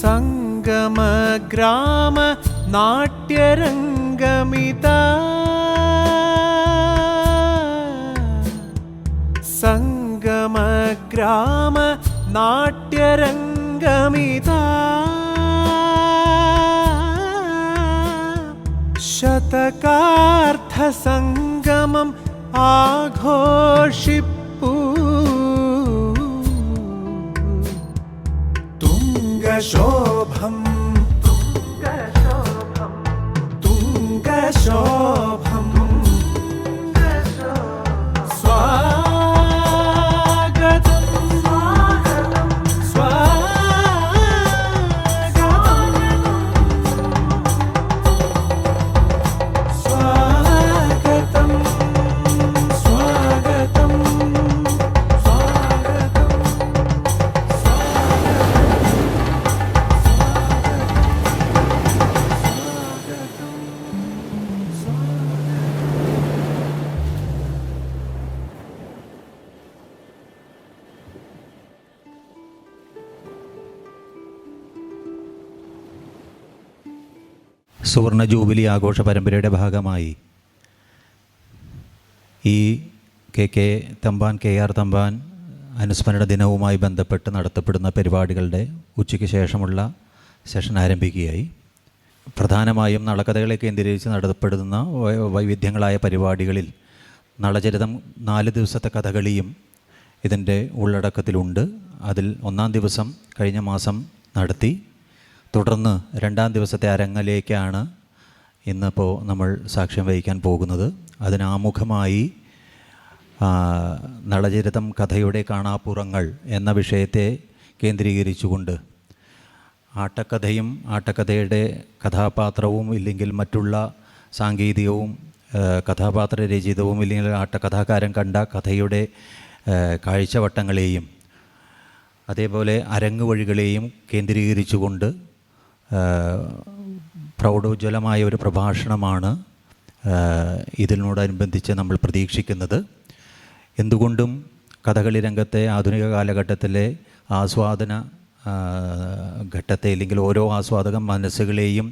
സംഗമഗ്രാമ നാട്യരംഗമിതാ സംഗമഗ്രാമ നാട്യരംഗമിതാ ശതകാർത്ഥസംഗമം ആഘോഷിപ്പൂ തുംഗശോഭം തുംഗശോഭം സ്വാഗതം സ്വാഗതം സ്വാഗതം സുവർണ ജൂബിലി ആഘോഷ പരമ്പരയുടെ ഭാഗമായി ഈ കെ ആർ തമ്പാൻ അനുസ്മരണ ദിനവുമായി ബന്ധപ്പെട്ട് നടത്തപ്പെടുന്ന പരിപാടികളുടെ ഉച്ചയ്ക്ക് ശേഷമുള്ള സെഷൻ ആരംഭിക്കുകയായി. പ്രധാനമായും നളകഥകളെ കേന്ദ്രീകരിച്ച് നടത്തപ്പെടുന്ന വൈവിധ്യങ്ങളായ പരിപാടികളിൽ നളചരിതം 4 ദിവസത്തെ കഥകളിയും ഇതിൻ്റെ ഉള്ളടക്കത്തിലുണ്ട്. അതിൽ 1-ാം ദിവസം കഴിഞ്ഞ മാസം നടത്തി. തുടർന്ന് 2-ാം ദിവസത്തെ അരങ്ങിലേക്കാണ് ഇന്നിപ്പോൾ നമ്മൾ സാക്ഷ്യം വഹിക്കാൻ പോകുന്നത്. അതിനാമുഖമായി നളചരിതം കഥയുടെ കാണാപ്പുറങ്ങൾ എന്ന വിഷയത്തെ കേന്ദ്രീകരിച്ചുകൊണ്ട് ആട്ടക്കഥയും ആട്ടക്കഥയുടെ കഥാപാത്രവും ഇല്ലെങ്കിൽ മറ്റുള്ള സാങ്കേതികവും കഥാപാത്ര രചിതവും ഇല്ലെങ്കിൽ ആട്ടക്കഥാകാരൻ കണ്ട കഥയുടെ കാഴ്ചവട്ടങ്ങളെയും അതേപോലെ അരങ്ങ് വഴികളെയും കേന്ദ്രീകരിച്ചുകൊണ്ട് പ്രൗഢോജ്വലമായ ഒരു പ്രഭാഷണമാണ് ഇതിനോടനുബന്ധിച്ച് നമ്മൾ പ്രതീക്ഷിക്കുന്നത്. എന്തുകൊണ്ടും കഥകളി രംഗത്തെ ആധുനിക കാലഘട്ടത്തിലെ ആസ്വാദന ഘട്ടത്തെ അല്ലെങ്കിൽ ഓരോ ആസ്വാദക മനസ്സുകളെയും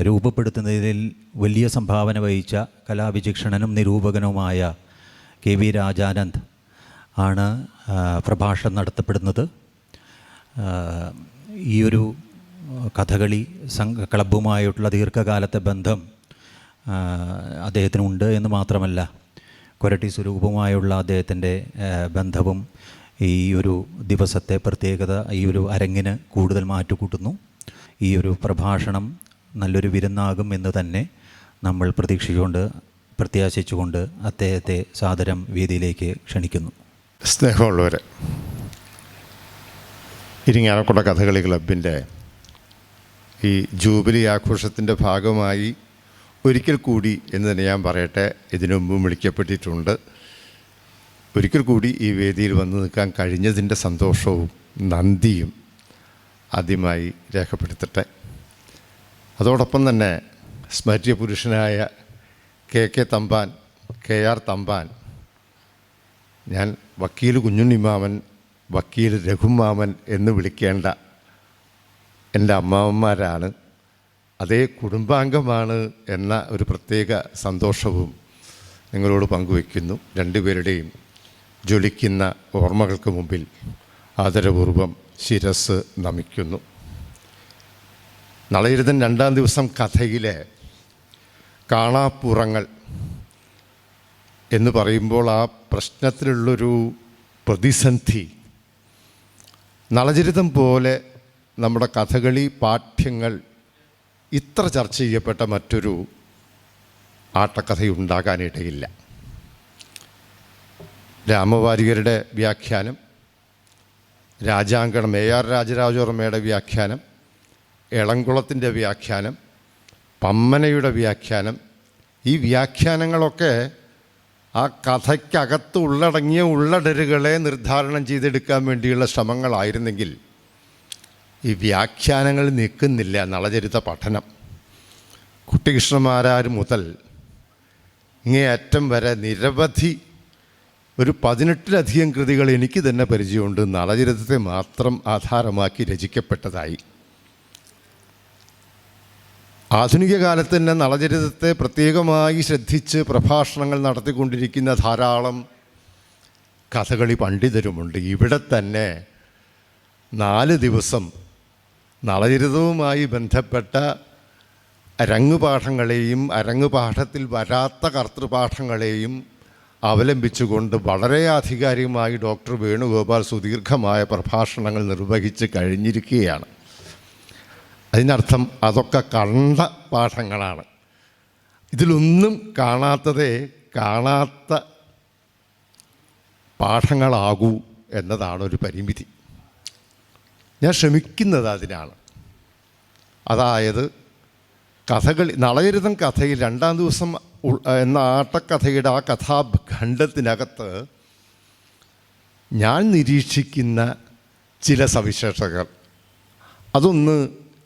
രൂപപ്പെടുത്തുന്നതിൽ വലിയ സംഭാവന വഹിച്ച കലാവിചക്ഷണനും നിരൂപകനുമായ KV രാജാനന്ദ് ആണ് പ്രഭാഷണം നടത്തപ്പെടുന്നത്. ഈയൊരു കഥകളി ക്ലബ്ബുമായിട്ടുള്ള ദീർഘകാലത്തെ ബന്ധം അദ്ദേഹത്തിനുണ്ട് എന്ന് മാത്രമല്ല, കൊരട്ടി സ്വരൂപവുമായുള്ള അദ്ദേഹത്തിൻ്റെ ബന്ധവും ഈ ഒരു ദിവസത്തെ പ്രത്യേകത ഈ ഒരു അരങ്ങിന് കൂടുതൽ മാറ്റുകൂട്ടുന്നു. ഈ ഒരു പ്രഭാഷണം നല്ലൊരു വിരുന്നാകും എന്ന് തന്നെ നമ്മൾ പ്രത്യാശിച്ചുകൊണ്ട് അദ്ദേഹത്തെ സാദരം വേദിയിലേക്ക് ക്ഷണിക്കുന്നു. സ്നേഹമുള്ളവരെ, ഇരിങ്ങാലക്കുട കഥകളി ക്ലബിൻ്റെ ഈ ജൂബിലി ആഘോഷത്തിൻ്റെ ഭാഗമായി ഒരിക്കൽ കൂടി എന്ന് തന്നെ ഞാൻ പറയട്ടെ, ഇതിനു മുമ്പും വിളിക്കപ്പെട്ടിട്ടുണ്ട്. ഒരിക്കൽ കൂടി ഈ വേദിയിൽ വന്ന് നിൽക്കാൻ കഴിഞ്ഞതിൻ്റെ സന്തോഷവും നന്ദിയും ആദ്യമായി രേഖപ്പെടുത്തട്ടെ. അതോടൊപ്പം തന്നെ സ്മര്യ പുരുഷനായ KR തമ്പാൻ, ഞാൻ വക്കീൽ കുഞ്ഞുണ്ണിമാമൻ, വക്കീൽ രഘുമാമൻ എന്ന് വിളിക്കേണ്ട എൻ്റെ അമ്മാവന്മാരാണ്, അതേ കുടുംബാംഗമാണ് എന്ന ഒരു പ്രത്യേക സന്തോഷവും നിങ്ങളോട് പങ്കുവയ്ക്കുന്നു. രണ്ടുപേരുടെയും ജ്വലിക്കുന്ന ഓർമ്മകൾക്ക് മുമ്പിൽ ആദരപൂർവം ശിരസ് നമിക്കുന്നു. നളചരിതം 2-ാം ദിവസം കഥയിലെ കാണാപ്പുറങ്ങൾ എന്ന് പറയുമ്പോൾ ആ പ്രശ്നത്തിലുള്ളൊരു പ്രതിസന്ധി നളചരിതം പോലെ നമ്മുടെ കഥകളി പാഠ്യങ്ങൾ ഇത്ര ചർച്ച ചെയ്യപ്പെട്ട മറ്റൊരു ആട്ടക്കഥയുണ്ടാകാനിടയില്ല. രാമവാരികരുടെ വ്യാഖ്യാനം, രാജാങ്കണം AR രാജരാജവർമ്മയുടെ വ്യാഖ്യാനം, എളംകുളത്തിൻ്റെ വ്യാഖ്യാനം, പമ്മനയുടെ വ്യാഖ്യാനം, ഈ വ്യാഖ്യാനങ്ങളൊക്കെ ആ കഥയ്ക്കകത്ത് ഉള്ളടങ്ങിയ ഉള്ളടരുകളെ നിർദ്ധാരണം ചെയ്തെടുക്കാൻ വേണ്ടിയുള്ള ശ്രമങ്ങളായിരുന്നെങ്കിൽ ഈ വ്യാഖ്യാനങ്ങൾ നിൽക്കുന്നില്ല. നളചരിത പഠനം കുട്ടികൃഷ്ണമാരാർ മുതൽ ഇങ്ങേയറ്റം വരെ നിരവധി ഒരു 18-ലധികം കൃതികൾ എനിക്ക് തന്നെ പരിചയമുണ്ട് നളചരിതത്തെ മാത്രം ആധാരമാക്കി രചിക്കപ്പെട്ടതായി. ആധുനിക കാലത്ത് തന്നെ നളചരിതത്തെ പ്രത്യേകമായി ശ്രദ്ധിച്ച് പ്രഭാഷണങ്ങൾ നടത്തിക്കൊണ്ടിരിക്കുന്ന ധാരാളം കഥകളി പണ്ഡിതരുമുണ്ട്. ഇവിടെ തന്നെ 4 ദിവസം നളചരിതവുമായി ബന്ധപ്പെട്ട അരങ്ങുപാഠങ്ങളെയും അരങ്ങുപാഠത്തിൽ വരാത്ത കർത്തൃപാഠങ്ങളെയും അവലംബിച്ചുകൊണ്ട് വളരെ ആധികാരികമായി ഡോക്ടർ വേണുഗോപാൽ സുദീർഘമായ പ്രഭാഷണങ്ങൾ നിർവഹിച്ച് കഴിഞ്ഞിരിക്കുകയാണ്. അതിനർത്ഥം അതൊക്കെ കണ്ട പാഠങ്ങളാണ്. ഇതിലൊന്നും കാണാത്ത പാഠങ്ങളാകൂ എന്നതാണ് ഒരു പരിമിതി. ഞാൻ ശ്രമിക്കുന്നത് അതിനാണ്. അതായത് കഥകളി നളചരിതം കഥയിൽ 2-ാം ദിവസം എന്ന ആട്ടക്കഥയുടെ ആ കഥാഖണ്ഡത്തിനകത്ത് ഞാൻ നിരീക്ഷിക്കുന്ന ചില സവിശേഷതകൾ അതൊന്ന്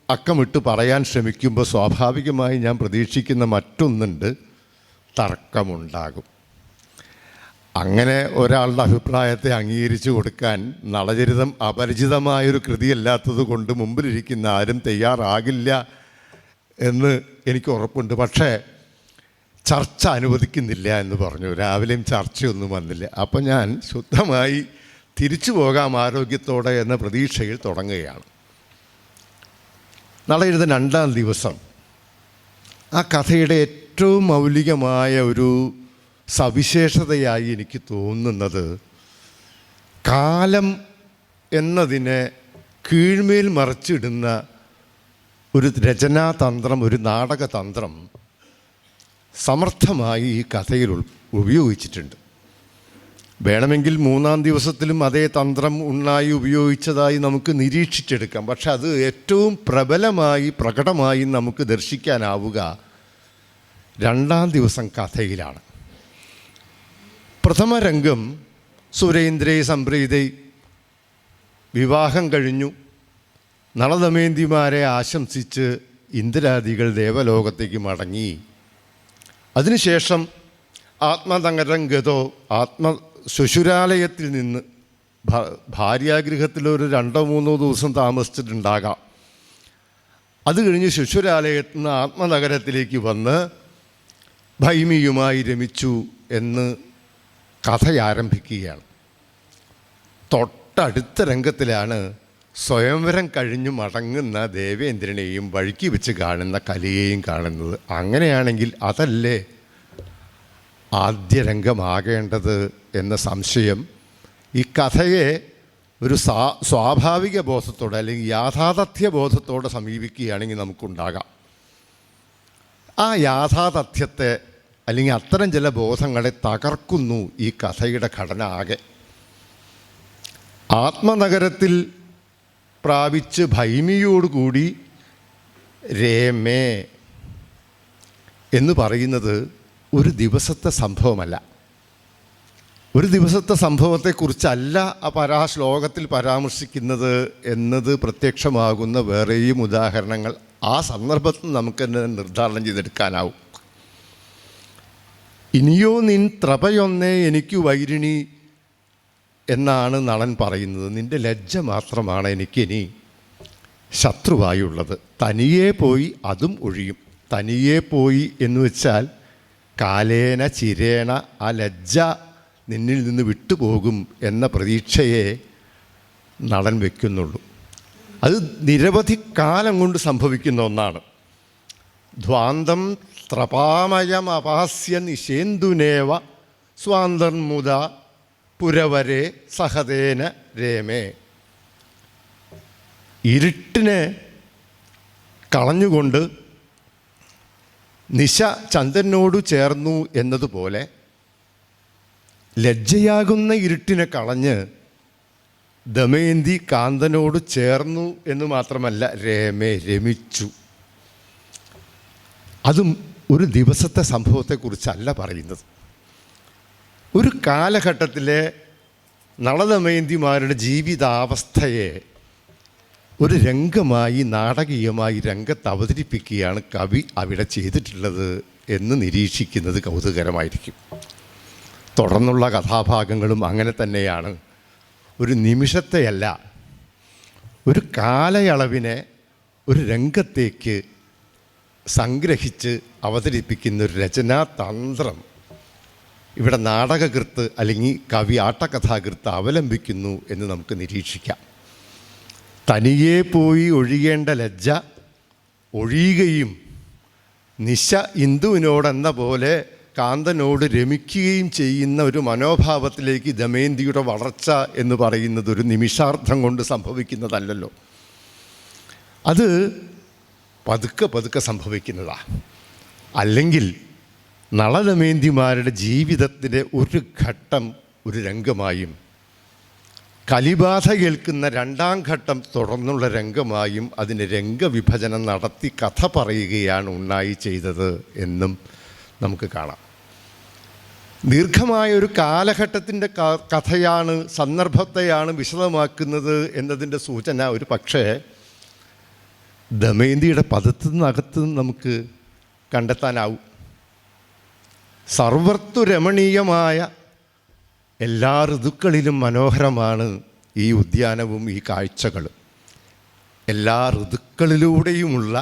അക്കമിട്ട് പറയാൻ ശ്രമിക്കുമ്പോൾ സ്വാഭാവികമായി ഞാൻ പ്രതീക്ഷിക്കുന്ന മറ്റൊന്നുണ്ട്, തർക്കമുണ്ടാകും. അങ്ങനെ ഒരാളുടെ അഭിപ്രായത്തെ അംഗീകരിച്ചു കൊടുക്കാൻ നളചരിതം അപരിചിതമായൊരു കൃതിയല്ലാത്തത് കൊണ്ട് മുമ്പിലിരിക്കുന്ന ആരും തയ്യാറാകില്ല എന്ന് എനിക്ക് ഉറപ്പുണ്ട്. പക്ഷേ ചർച്ച അനുവദിക്കുന്നില്ല എന്ന് പറഞ്ഞു. രാവിലെയും ചർച്ചയൊന്നും വന്നില്ല. അപ്പം ഞാൻ ശുദ്ധമായി തിരിച്ചു പോകാം ആരോഗ്യത്തോടെ എന്ന പ്രതീക്ഷയിൽ തുടങ്ങുകയാണ്. നളചരിതം 2-ാം ദിവസം ആ കഥയുടെ ഏറ്റവും മൗലികമായ ഒരു സവിശേഷതയായി എനിക്ക് തോന്നുന്നത് കാലം എന്നതിനെ കീഴ്മേൽ മറിച്ചിടുന്ന ഒരു രചനാതന്ത്രം, ഒരു നാടകതന്ത്രം സമർത്ഥമായി ഈ കഥയിൽ ഉപയോഗിച്ചിട്ടുണ്ട്. വേണമെങ്കിൽ 3-ാം ദിവസത്തിലും അതേ തന്ത്രം ഉണ്ണായി ഉപയോഗിച്ചതായി നമുക്ക് നിരീക്ഷിച്ചെടുക്കാം. പക്ഷെ അത് ഏറ്റവും പ്രകടമായി നമുക്ക് ദർശിക്കാനാവുക 2-ാം ദിവസം കഥയിലാണ്. പ്രഥമ രംഗം സുരേന്ദ്രേ സംപ്രീതൈ, വിവാഹം കഴിഞ്ഞു. നളദമയന്തിമാരെ ആശംസിച്ച് ഇന്ദ്രാദികൾ ദേവലോകത്തേക്ക് മടങ്ങി. അതിനുശേഷം ആത്മതങ്കരം ഗതോ, ശ്വശുരാലയത്തിൽ നിന്ന് ഭാര്യാഗൃഹത്തിലൊരു 2-3 ദിവസം താമസിച്ചിട്ടുണ്ടാകാം. അത് കഴിഞ്ഞ് ശ്വശുരാലയത്തിൽ നിന്ന് ആത്മനഗരത്തിലേക്ക് വന്ന് ഭൈമിയുമായി രമിച്ചു എന്ന് കഥ ആരംഭിക്കുകയാണ്. തൊട്ടടുത്ത രംഗത്തിലാണ് സ്വയംവരം കഴിഞ്ഞു മടങ്ങുന്ന ദേവേന്ദ്രനെയും വഴിക്ക് വെച്ച് കാണുന്ന കലിയെയും കാണുന്നത്. അങ്ങനെയാണെങ്കിൽ അതല്ലേ ആദ്യ രംഗമാകേണ്ടത് എന്ന സംശയം ഈ കഥയെ ഒരു സ്വാഭാവിക ബോധത്തോടെ അല്ലെങ്കിൽ യാഥാർത്ഥ്യ ബോധത്തോടെ സമീപിക്കുകയാണെങ്കിൽ നമുക്കുണ്ടാകാം. ആ യാഥാർത്ഥ്യത്തെ അല്ലെങ്കിൽ അത്തരം ചില ബോധങ്ങളെ തകർക്കുന്നു ഈ കഥയുടെ ഘടന ആകെ. ആത്മനഗരത്തിൽ പ്രാപിച്ച് ഭൈമിയോടുകൂടി രേമേ എന്ന് പറയുന്നത് ഒരു ദിവസത്തെ സംഭവമല്ല. ഒരു ദിവസത്തെ സംഭവത്തെക്കുറിച്ചല്ല ആ ശ്ലോകത്തിൽ പരാമർശിക്കുന്നത് എന്നത് പ്രത്യക്ഷമാകുന്ന വേറെയും ഉദാഹരണങ്ങൾ ആ സന്ദർഭത്തിൽ നമുക്ക് തന്നെ നിർദ്ധാരണം ചെയ്തെടുക്കാനാവും. ഇനിയോ നിൻ ത്രപയൊന്നേ എനിക്ക് വൈരിണി എന്നാണ് നളൻ പറയുന്നത്. നിൻ്റെ ലജ്ജ മാത്രമാണ് എനിക്കിനി ശത്രുവായുള്ളത്. തനിയെ പോയി അതും ഒഴിയും. തനിയെ പോയി എന്ന് വെച്ചാൽ കാലേന ചിരേണ ആ ലജ്ജ നിന്നിൽ നിന്ന് വിട്ടുപോകും എന്ന പ്രതീക്ഷയെ നളൻ വയ്ക്കുന്നുള്ളൂ. അത് നിരവധി കാലം കൊണ്ട് സംഭവിക്കുന്ന ഒന്നാണ്. ധ്വാന്തം ത്രപാമയം അപാസ്യ നിശേന്ദുനേവ സ്വാന്തർമുദ പുരവരെ സഹതേന രേമേ. ഇരുട്ടിനെ കളഞ്ഞുകൊണ്ട് നിശ ചന്ദ്രനോട് ചേർന്നു എന്നതുപോലെ ലജ്ജയാകുന്ന ഇരുട്ടിനെ കളഞ്ഞ് ദമയന്തി കാന്തനോട് ചേർന്നു എന്ന് മാത്രമല്ല രേമേ രമിച്ചു. അതും ഒരു ദിവസത്തെ സംഭവത്തെക്കുറിച്ചല്ല പറയുന്നത്. ഒരു കാലഘട്ടത്തിലെ നളദമയന്തിമാരുടെ ജീവിതാവസ്ഥയെ ഒരു രംഗമായി നാടകീയമായി രംഗത്ത് അവതരിപ്പിക്കുകയാണ് കവി അവിടെ ചെയ്തിട്ടുള്ളത് എന്ന് നിരീക്ഷിക്കുന്നത് കൗതുകരമായിരിക്കും. തുടർന്നുള്ള കഥാഭാഗങ്ങളും അങ്ങനെ തന്നെയാണ്. ഒരു നിമിഷത്തെയല്ല, ഒരു കാലയളവിനെ ഒരു രംഗത്തേക്ക് സംഗ്രഹിച്ച് അവതരിപ്പിക്കുന്ന ഒരു രചനാതന്ത്രം ഇവിടെ നാടകകൃത്ത് അല്ലെങ്കിൽ കവി ആട്ടകഥാകൃത്ത് അവലംബിക്കുന്നു എന്ന് നമുക്ക് നിരീക്ഷിക്കാം. തനിയെ പോയി ഒഴിയേണ്ട ലജ്ജ ഒഴിയുകയും നിശ ഇന്ദുവിനോടെന്ന പോലെ കാന്തനോട് രമിക്കുകയും ചെയ്യുന്ന ഒരു മനോഭാവത്തിലേക്ക് ദമയന്തിയുടെ വളർച്ച എന്ന് പറയുന്നത് ഒരു നിമിഷാർദ്ധം കൊണ്ട് സംഭവിക്കുന്നതല്ലല്ലോ. അത് പതുക്കെ പതുക്കെ സംഭവിക്കുന്നതാണ്. അല്ലെങ്കിൽ നളദമയന്തിമാരുടെ ജീവിതത്തിലെ ഒരു ഘട്ടം ഒരു രംഗമായും കലിബാധ കേൾക്കുന്ന രണ്ടാം ഘട്ടം തുടർന്നുള്ള രംഗമായും അതിന് രംഗവിഭജനം നടത്തി കഥ പറയുകയാണ് ഉണ്ണായി ചെയ്തത് എന്നും നമുക്ക് കാണാം. ദീർഘമായൊരു കാലഘട്ടത്തിൻ്റെ കഥയാണ്, സന്ദർഭത്തെയാണ് വിശദമാക്കുന്നത് എന്നതിൻ്റെ സൂചന ഒരു പക്ഷേ ദമയന്തിയുടെ പദത്തിനകത്ത് നമുക്ക് കണ്ടെത്താനാവും. സർവർത്തു രമണീയമായ എല്ലാ ഋതുക്കളിലും മനോഹരമാണ് ഈ ഉദ്യാനവും ഈ കാഴ്ചകളും. എല്ലാ ഋതുക്കളിലൂടെയുമുള്ള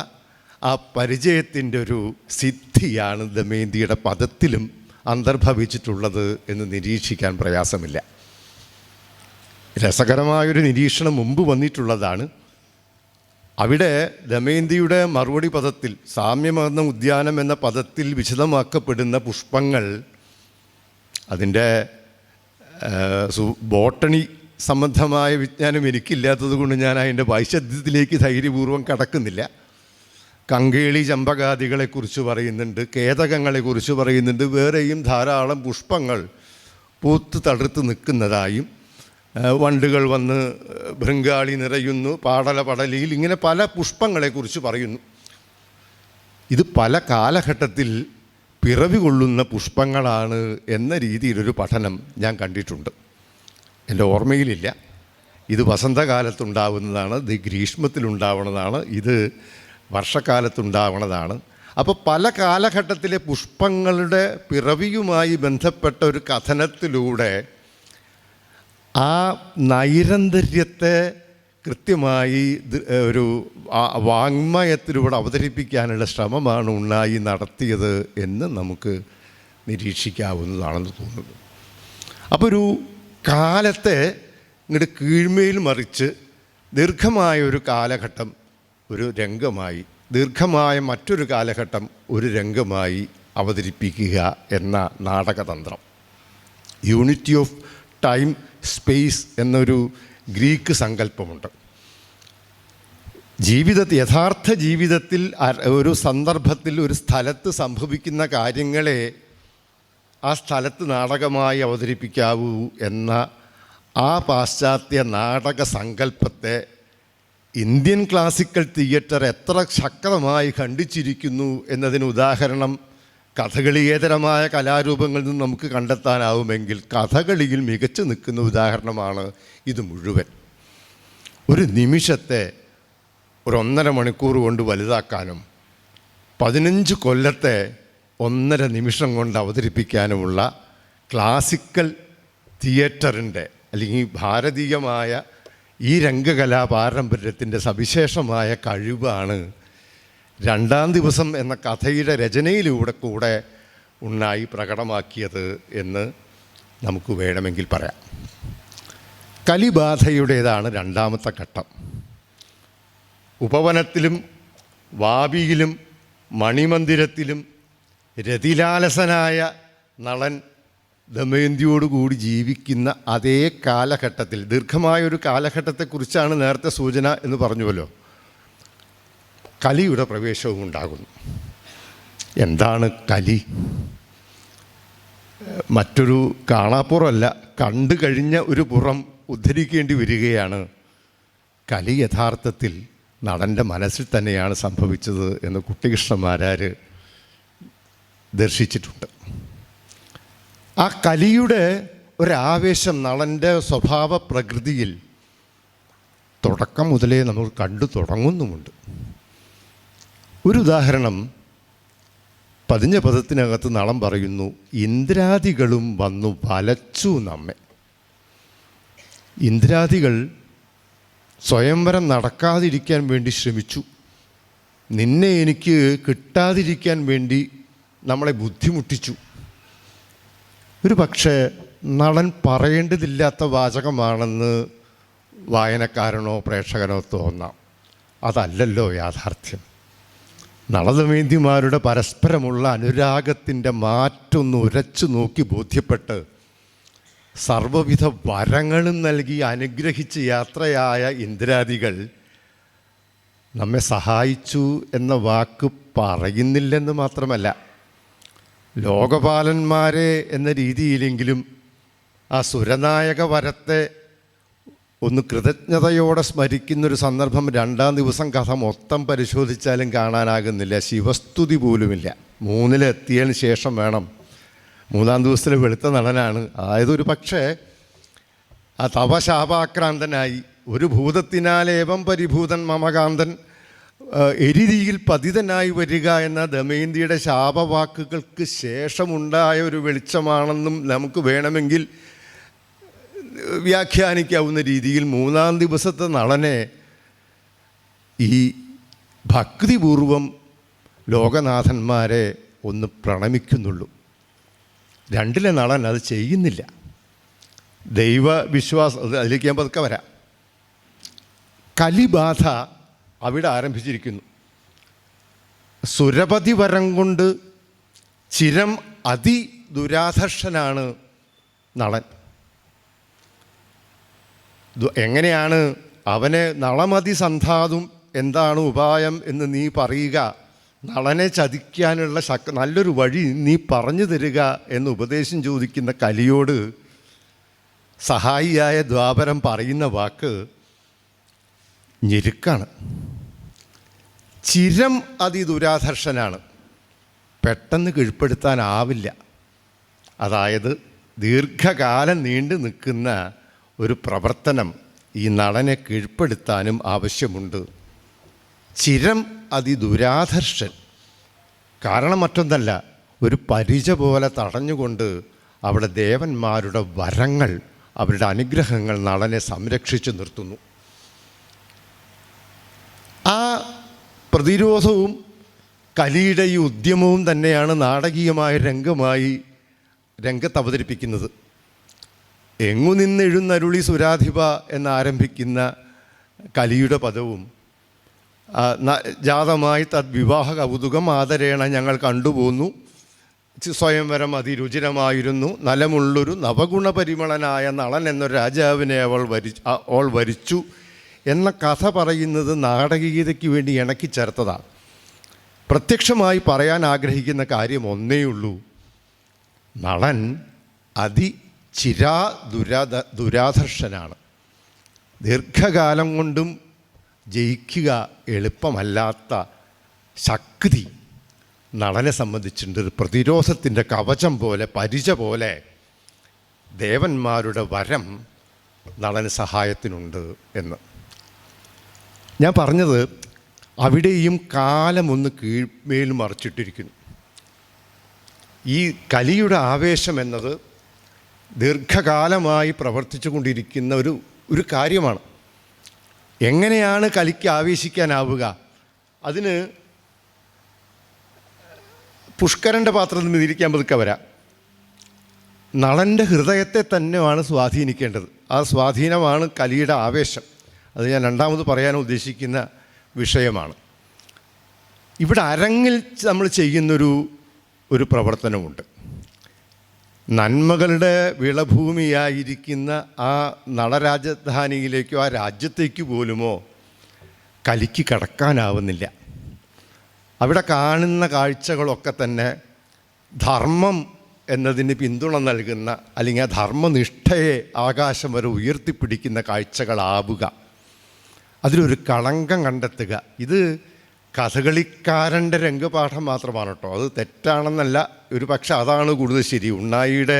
ആ പരിചയത്തിൻ്റെ ഒരു സിദ്ധിയാണ് ദമയന്തിയുടെ പദത്തിലും അന്തർഭവിച്ചിട്ടുള്ളത് എന്ന് നിരീക്ഷിക്കാൻ പ്രയാസമില്ല. രസകരമായൊരു നിരീക്ഷണം മുമ്പ് വന്നിട്ടുള്ളതാണ്. അവിടെ ദമയന്തിയുടെ മറുപടി പദത്തിൽ സാമ്യമെന്ന ഉദ്യാനം എന്ന പദത്തിൽ വിശദമാക്കപ്പെടുന്ന പുഷ്പങ്ങൾ അതിൻ്റെ ബോട്ടണി സംബന്ധമായ വിജ്ഞാനം എനിക്കില്ലാത്തത് കൊണ്ട് ഞാൻ അതിൻ്റെ വൈശദ്ധ്യത്തിലേക്ക് ധൈര്യപൂർവ്വം കടക്കുന്നില്ല. കങ്കേളി ചമ്പകാദികളെക്കുറിച്ച് പറയുന്നുണ്ട്, കേതകങ്ങളെക്കുറിച്ച് പറയുന്നുണ്ട്, വേറെയും ധാരാളം പുഷ്പങ്ങൾ പൂത്ത് തളിർത്ത് നിൽക്കുന്നതായും വണ്ടുകൾ വന്ന് ഭൃങ്കാളി നിറയുന്നു, പാടല പടലിയിൽ, ഇങ്ങനെ പല പുഷ്പങ്ങളെക്കുറിച്ച് പറയുന്നു. ഇത് പല കാലഘട്ടത്തിൽ പിറവി കൊള്ളുന്ന പുഷ്പങ്ങളാണ് എന്ന രീതിയിലൊരു പഠനം ഞാൻ കണ്ടിട്ടുണ്ട്. എൻ്റെ ഓർമ്മയിലില്ല. ഇത് വസന്തകാലത്തുണ്ടാവുന്നതാണ്, ഇത് ഗ്രീഷ്മത്തിലുണ്ടാവുന്നതാണ്, ഇത് വർഷക്കാലത്തുണ്ടാവുന്നതാണ്. അപ്പോൾ പല കാലഘട്ടത്തിലെ പുഷ്പങ്ങളുടെ പിറവിയുമായി ബന്ധപ്പെട്ട ഒരു കഥനത്തിലൂടെ ആ നൈരന്തര്യത്തെ കൃത്യമായി ഒരു വാങ്മയത്തിലൂടെ അവതരിപ്പിക്കാനുള്ള ശ്രമമാണ് ഉണ്ണായി നടത്തിയത് എന്ന് നമുക്ക് നിരീക്ഷിക്കാവുന്നതാണെന്ന് തോന്നുന്നു. അപ്പോൾ ഒരു കാലത്തെ ഇങ്ങോട്ട് കീഴ്മേൽ മറിച്ച് ദീർഘമായൊരു കാലഘട്ടം ഒരു രംഗമായി, ദീർഘമായ മറ്റൊരു കാലഘട്ടം ഒരു രംഗമായി അവതരിപ്പിക്കുക എന്ന നാടകതന്ത്രം. യൂണിറ്റി ഓഫ് ടൈം സ്പേസ് എന്നൊരു ഗ്രീക്ക് സങ്കല്പമുണ്ട്. യഥാർത്ഥ ജീവിതത്തിൽ ഒരു സന്ദർഭത്തിൽ ഒരു സ്ഥലത്ത് സംഭവിക്കുന്ന കാര്യങ്ങളെ ആ സ്ഥലത്ത് നാടകമായി അവതരിപ്പിക്കാവൂ എന്ന ആ പാശ്ചാത്യ നാടക സങ്കല്പത്തെ ഇന്ത്യൻ ക്ലാസിക്കൽ തിയേറ്റർ എത്ര ശക്തമായി ഖണ്ഡിച്ചിരിക്കുന്നു എന്നതിന് ഉദാഹരണം കഥകളിയേതരമായ കലാരൂപങ്ങളിൽ നിന്ന് നമുക്ക് കണ്ടെത്താനാവുമെങ്കിൽ കഥകളിയിൽ മികച്ചു നിൽക്കുന്ന ഉദാഹരണമാണ് ഇത് മുഴുവൻ. ഒരു നിമിഷത്തെ ഒരു 1.5 മണിക്കൂർ കൊണ്ട് വലുതാക്കാനും 15 കൊല്ലത്തെ 1.5 നിമിഷം കൊണ്ട് അവതരിപ്പിക്കാനുമുള്ള ക്ലാസിക്കൽ തിയേറ്ററിൻ്റെ അല്ലെങ്കിൽ ഭാരതീയമായ ഈ രംഗകലാ പാരമ്പര്യത്തിൻ്റെ സവിശേഷമായ കഴിവാണ് രണ്ടാം ദിവസം എന്ന കഥയുടെ രചനയിലൂടെ കൂടെ ഉണ്ണായി പ്രകടമാക്കിയത് എന്ന് നമുക്ക് വേണമെങ്കിൽ പറയാം. കലിബാധയുടേതാണ് രണ്ടാമത്തെ ഘട്ടം. ഉപവനത്തിലും വാപിയിലും മണിമന്ദിരത്തിലും രതിലാലസനായ നളൻ ദമയന്തിയോടുകൂടി ജീവിക്കുന്ന അതേ കാലഘട്ടത്തിൽ, ദീർഘമായൊരു കാലഘട്ടത്തെക്കുറിച്ചാണ് നേരത്തെ സൂചന എന്ന് പറഞ്ഞുവല്ലോ, കലിയുടെ പ്രവേശവും ഉണ്ടാകുന്നു. എന്താണ് കലി? മറ്റൊരു കാണാപ്പുറമല്ല, കണ്ടു കഴിഞ്ഞ ഒരു പുറം ഉദ്ധരിക്കേണ്ടി വരികയാണ്. കലി യഥാർത്ഥത്തിൽ നടൻ്റെ മനസ്സിൽ തന്നെയാണ് സംഭവിച്ചത് എന്ന് കുട്ടികൃഷ്ണമാരാർ ദർശിച്ചിട്ടുണ്ട്. ആ കലിയുടെ ഒരാവേശം നടൻ്റെ സ്വഭാവ പ്രകൃതിയിൽ തുടക്കം മുതലേ നമ്മൾ കണ്ടു തുടങ്ങുന്നുമുണ്ട്. ഒരു ഉദാഹരണം, പതിഞ്ഞ പദത്തിനകത്ത് നളം പറയുന്നു, ഇന്ദ്രാദികളും വന്നു വലച്ചു നമ്മെ. ഇന്ദ്രാദികൾ സ്വയംവരം നടക്കാതിരിക്കാൻ വേണ്ടി ശ്രമിച്ചു. നിന്നെ എനിക്ക് കിട്ടാതിരിക്കാൻ വേണ്ടി നമ്മളെ ബുദ്ധിമുട്ടിച്ചു. ഒരു പക്ഷേ നളൻ പറയേണ്ടതില്ലാത്ത വാചകമാണെന്ന് വായനക്കാരനോ പ്രേക്ഷകനോ തോന്നാം. അതല്ലല്ലോ യാഥാർത്ഥ്യം. നളദമയന്തിമാരുടെ പരസ്പരമുള്ള അനുരാഗത്തിൻ്റെ മാറ്റൊന്ന് ഉരച്ചു നോക്കി ബോധ്യപ്പെട്ട് സർവവിധ വരങ്ങളും നൽകി അനുഗ്രഹിച്ച് യാത്രയായ ഇന്ദ്രാദികൾ നമ്മെ സഹായിച്ചു എന്ന വാക്ക് പറയുന്നില്ലെന്ന് മാത്രമല്ല, ലോകപാലന്മാരെ എന്ന രീതിയിലെങ്കിലും ആ സുരനായക വരത്തെ ഒന്ന് കൃതജ്ഞതയോടെ സ്മരിക്കുന്നൊരു സന്ദർഭം രണ്ടാം ദിവസം കഥ മൊത്തം പരിശോധിച്ചാലും കാണാനാകുന്നില്ല. ശിവസ്തുതി പോലുമില്ല. 3-ലെത്തിയതിന് ശേഷം വേണം. 3-ാം ദിവസത്തിൽ വെളുത്ത നടനാണ്. അതായത് ഒരു പക്ഷേ ആ തവശാപാക്രാന്തനായി ഒരു ഭൂതത്തിനാലേവം പരിഭൂതൻ മമകാന്തൻ എരിതിയിൽ പതിതനായി വരിക എന്ന ദമയന്തിയുടെ ശാപവാക്കുകൾക്ക് ശേഷമുണ്ടായ ഒരു വെളിച്ചമാണെന്നും നമുക്ക് വേണമെങ്കിൽ വ്യാഖ്യാനിക്കാവുന്ന രീതിയിൽ 3-ാം ദിവസത്തെ നളനെ ഈ ഭക്തിപൂർവം ലോകനാഥന്മാരെ ഒന്ന് പ്രണമിക്കുന്നുള്ളൂ. 2-ലെ നളൻ അത് ചെയ്യുന്നില്ല. ദൈവവിശ്വാസം, അതിലേക്ക് ഞാൻ പതുക്കെ വരാം. കലിബാധ അവിടെ ആരംഭിച്ചിരിക്കുന്നു. സുരപതി വരം കൊണ്ട് ചിരം അതിദുരാധർഷനാണ് നളൻ. എങ്ങനെയാണ് അവനെ നളമതി സന്ധാതും എന്താണ് ഉപായം എന്ന് നീ പറയുക, നളനെ ചതിക്കാനുള്ള നല്ലൊരു വഴി നീ പറഞ്ഞു തരിക എന്ന് ഉപദേശം ചോദിക്കുന്ന കലിയോട് സഹായിയായ ദ്വാപരം പറയുന്ന വാക്ക് ഞെരുക്കാണ്. ചിരം അതിദുരാധർഷനാണ്, പെട്ടെന്ന് കീഴ്പ്പെടുത്താനാവില്ല. അതായത് ദീർഘകാലം നീണ്ടു നിൽക്കുന്ന ഒരു പ്രവർത്തനം ഈ നളനെ കീഴ്പ്പെടുത്താനും ആവശ്യമുണ്ട്. ചിരം അതിദുരാധർഷൻ കാരണം മറ്റൊന്നല്ല, ഒരു പരിച പോലെ തടഞ്ഞുകൊണ്ട് അവിടെ ദേവന്മാരുടെ വരങ്ങൾ, അവരുടെ അനുഗ്രഹങ്ങൾ നളനെ സംരക്ഷിച്ചു നിർത്തുന്നു. ആ പ്രതിരോധവും കലിയുടെ ഈ ഉദ്യമവും തന്നെയാണ് നാടകീയമായ രംഗത്ത് അവതരിപ്പിക്കുന്നത്. എങ്ങു നിന്നെഴുന്നരുളി സുരാധിപ എന്നാരംഭിക്കുന്ന കലിയുടെ പദവും ജാതമായി തദ്വിവാഹ കൗതുകം ആദരേണ ഞങ്ങൾ കണ്ടുപോന്നു, സ്വയംവരം അതിരുചിരമായിരുന്നു, നലമുള്ളൊരു നവഗുണപരിമളനായ നളൻ എന്നൊരു രാജാവിനെ അവൾ വരിച്ചു എന്ന കഥ പറയുന്നത് നാടകീയതയ്ക്ക് വേണ്ടി ഇണക്കി ചേർത്തതാണ്. പ്രത്യക്ഷമായി പറയാൻ ആഗ്രഹിക്കുന്ന കാര്യം ഒന്നേയുള്ളൂ, നളൻ ദുരാധർഷനാണ്. ദീർഘകാലം കൊണ്ടും ജയിക്കുക എളുപ്പമല്ലാത്ത ശക്തി നളനെ സംബന്ധിച്ചിട്ടുണ്ട്. ഒരു പ്രതിരോധത്തിൻ്റെ കവചം പോലെ, പരിച പോലെ ദേവന്മാരുടെ വരം നളന് സഹായത്തിനുണ്ട് എന്ന്. ഞാൻ പറഞ്ഞത് അവിടെയും കാലമൊന്ന് കീഴ്മേൽ മറിച്ചിട്ടിരിക്കുന്നു. ഈ കലിയുടെ ആവേശം എന്നത് ദീർഘകാലമായി പ്രവർത്തിച്ചു കൊണ്ടിരിക്കുന്ന ഒരു കാര്യമാണ്. എങ്ങനെയാണ് കലിക്ക് ആവേശിക്കാനാവുക? അതിന് പുഷ്കരൻ്റെ പാത്രത്തിൽ നിന്ന് ഇരിക്കാൻ പതുക്കെ വരാം. നളൻ്റെ ഹൃദയത്തെ തന്നെയാണ് സ്വാധീനിക്കേണ്ടത്. ആ സ്വാധീനമാണ് കലിയുടെ ആവേശം. അത് ഞാൻ രണ്ടാമത് പറയാൻ ഉദ്ദേശിക്കുന്ന വിഷയമാണ്. ഇവിടെ അരങ്ങിൽ നമ്മൾ ചെയ്യുന്നൊരു പ്രവർത്തനമുണ്ട്. നന്മകളുടെ വിളഭൂമിയായിരിക്കുന്ന ആ നളരാജധാനിയിലേക്കോ ആ രാജ്യത്തേക്ക് പോലുമോ കലിക്ക് കടക്കാനാവുന്നില്ല. അവിടെ കാണുന്ന കാഴ്ചകളൊക്കെ തന്നെ ധർമ്മം എന്നതിന് പിന്തുണ നൽകുന്ന, അല്ലെങ്കിൽ ആ ധർമ്മനിഷ്ഠയെ ആകാശം വരെ ഉയർത്തിപ്പിടിക്കുന്ന കാഴ്ചകളാവുക, അതിലൊരു കളങ്കം കണ്ടെത്തുക. ഇത് കഥകളിക്കാരൻ്റെ രംഗപാഠം മാത്രമാണ് കേട്ടോ. അത് തെറ്റാണെന്നല്ല, ഒരു പക്ഷെ അതാണ് കൂടുതൽ ശരി. ഉണ്ണായിയുടെ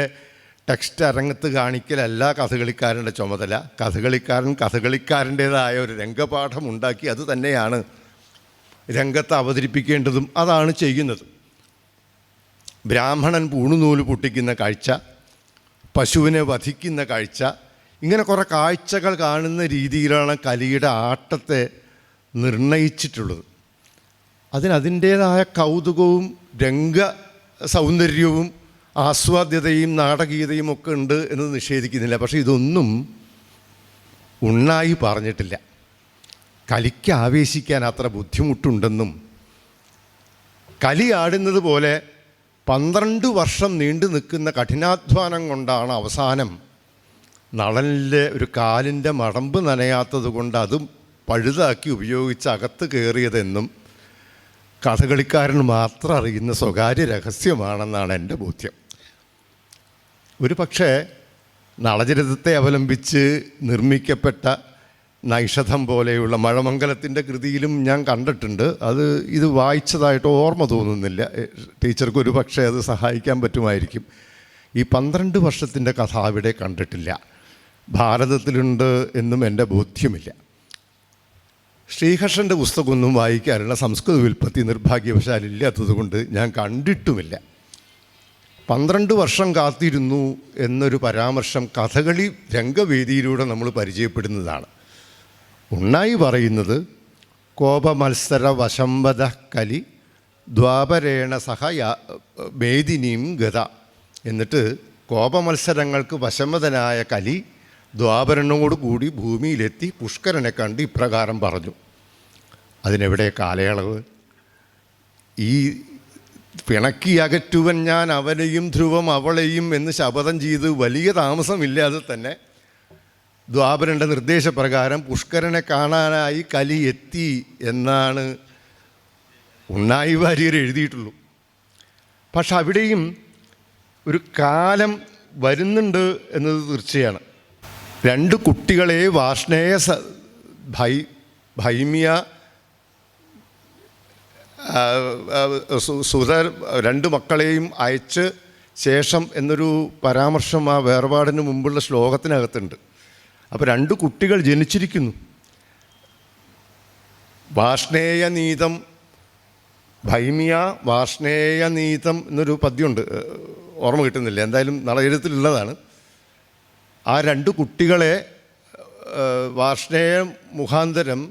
ടെക്സ്റ്റ് അരങ്ങത്ത് കാണിക്കലല്ല കഥകളിക്കാരൻ്റെ ചുമതല. കഥകളിക്കാരൻ്റേതായ ഒരു രംഗപാഠം ഉണ്ടാക്കി അത് തന്നെയാണ് രംഗത്ത് അവതരിപ്പിക്കേണ്ടതും. അതാണ് ചെയ്യുന്നത്. ബ്രാഹ്മണൻ പൂണുനൂല് പൊട്ടിക്കുന്ന കാഴ്ച, പശുവിനെ വധിക്കുന്ന കാഴ്ച, ഇങ്ങനെ കുറേ കാഴ്ചകൾ കാണുന്ന രീതിയിലാണ് കലിയുടെ ആട്ടത്തെ നിർണയിച്ചിട്ടുള്ളത്. അതിനതിൻ്റേതായ കൗതുകവും രംഗ സൗന്ദര്യവും ആസ്വാദ്യതയും നാടകീയതയും ഒക്കെ ഉണ്ട് എന്ന് നിഷേധിക്കുന്നില്ല. പക്ഷേ ഇതൊന്നും ഉണ്ണായി പറഞ്ഞിട്ടില്ല. കലിക്ക് ആവേശിക്കാൻ അത്ര ബുദ്ധിമുട്ടുണ്ടെന്നും കലി ആടുന്നത് പോലെ 12 വർഷം നീണ്ടു നിൽക്കുന്ന കഠിനാധ്വാനം കൊണ്ടാണ് അവസാനം നളനിലെ ഒരു കാലിൻ്റെ മടമ്പ് നനയാത്തത് കൊണ്ട് അതും പഴുതാക്കി ഉപയോഗിച്ച് അകത്ത് കയറിയതെന്നും കഥകളിക്കാരൻ മാത്രം അറിയുന്ന സ്വകാര്യ രഹസ്യമാണെന്നാണ് എൻ്റെ ബോധ്യം. ഒരു പക്ഷേ നളചരിതത്തെ അവലംബിച്ച് നിർമ്മിക്കപ്പെട്ട നൈഷധം പോലെയുള്ള മഴമംഗലത്തിൻ്റെ കൃതിയിലും ഞാൻ കണ്ടിട്ടുണ്ട്. ഇത് വായിച്ചതായിട്ട് ഓർമ്മ തോന്നുന്നില്ല. ടീച്ചർക്ക് ഒരു പക്ഷേ അത് സഹായിക്കാൻ പറ്റുമായിരിക്കും. ഈ 12 വർഷത്തിൻ്റെ കഥ അവിടെ കണ്ടിട്ടില്ല. ഭാരതത്തിലുണ്ട് എന്നും എൻ്റെ ബോധ്യമില്ല. ശ്രീഹർഷൻ്റെ പുസ്തകമൊന്നും വായിക്കാനുള്ള സംസ്കൃത വ്യുൽപ്പത്തി നിർഭാഗ്യവശാൽ ഇല്ലാത്തതുകൊണ്ട് ഞാൻ കണ്ടിട്ടുമില്ല. 12 വർഷം കാത്തിരുന്നു എന്നൊരു പരാമർശം കഥകളി രംഗവേദിയിലൂടെ നമ്മൾ പരിചയപ്പെടുന്നതാണ്. ഉണ്ണായി പറയുന്നത് കോപമത്സര വശംവദ കലി ദ്വാപരേണ സഹ മേദിനിയും ഗത. എന്നിട്ട് കോപമത്സരങ്ങൾക്ക് വശംവദനായ കലി ദ്വാപരനോടുകൂടി ഭൂമിയിലെത്തി പുഷ്കരനെ കണ്ട് ഇപ്രകാരം പറഞ്ഞു. അതിനെവിടെ കാലയളവ്? ഈ പിണക്കി അകറ്റുവൻ ഞാൻ അവനെയും ധ്രുവം അവളെയും എന്ന് ശപഥം ചെയ്ത് വലിയ താമസമില്ലാതെ തന്നെ ദ്വാപരൻ്റെ നിർദ്ദേശപ്രകാരം പുഷ്കരനെ കാണാനായി കലി എത്തി എന്നാണ് ഉണ്ണായി വാര്യർ എഴുതിയിട്ടുള്ളൂ. പക്ഷെ അവിടെയും ഒരു കാലം വരുന്നുണ്ട് എന്നത് തീർച്ചയാണ്. 2 കുട്ടികളെ വാർഷ്ണേയ ഭൈമിയ സുധർ 2 മക്കളെയും അയച്ച് ശേഷം എന്നൊരു പരാമർശം ആ വേർപാടിന് മുമ്പുള്ള ശ്ലോകത്തിനകത്തുണ്ട്. അപ്പോൾ 2 കുട്ടികൾ ജനിച്ചിരിക്കുന്നു. വാർഷ്ണേയനീതം ഭൈമിയ വാർഷ്ണേയനീതം എന്നൊരു പദ്യമുണ്ട്, ഓർമ്മ കിട്ടുന്നില്ല, എന്തായാലും നളചരിതത്തിലുള്ളതാണ്. ആ 2 കുട്ടികളെ വാർഷ്ണേയ മുഖാന്തരം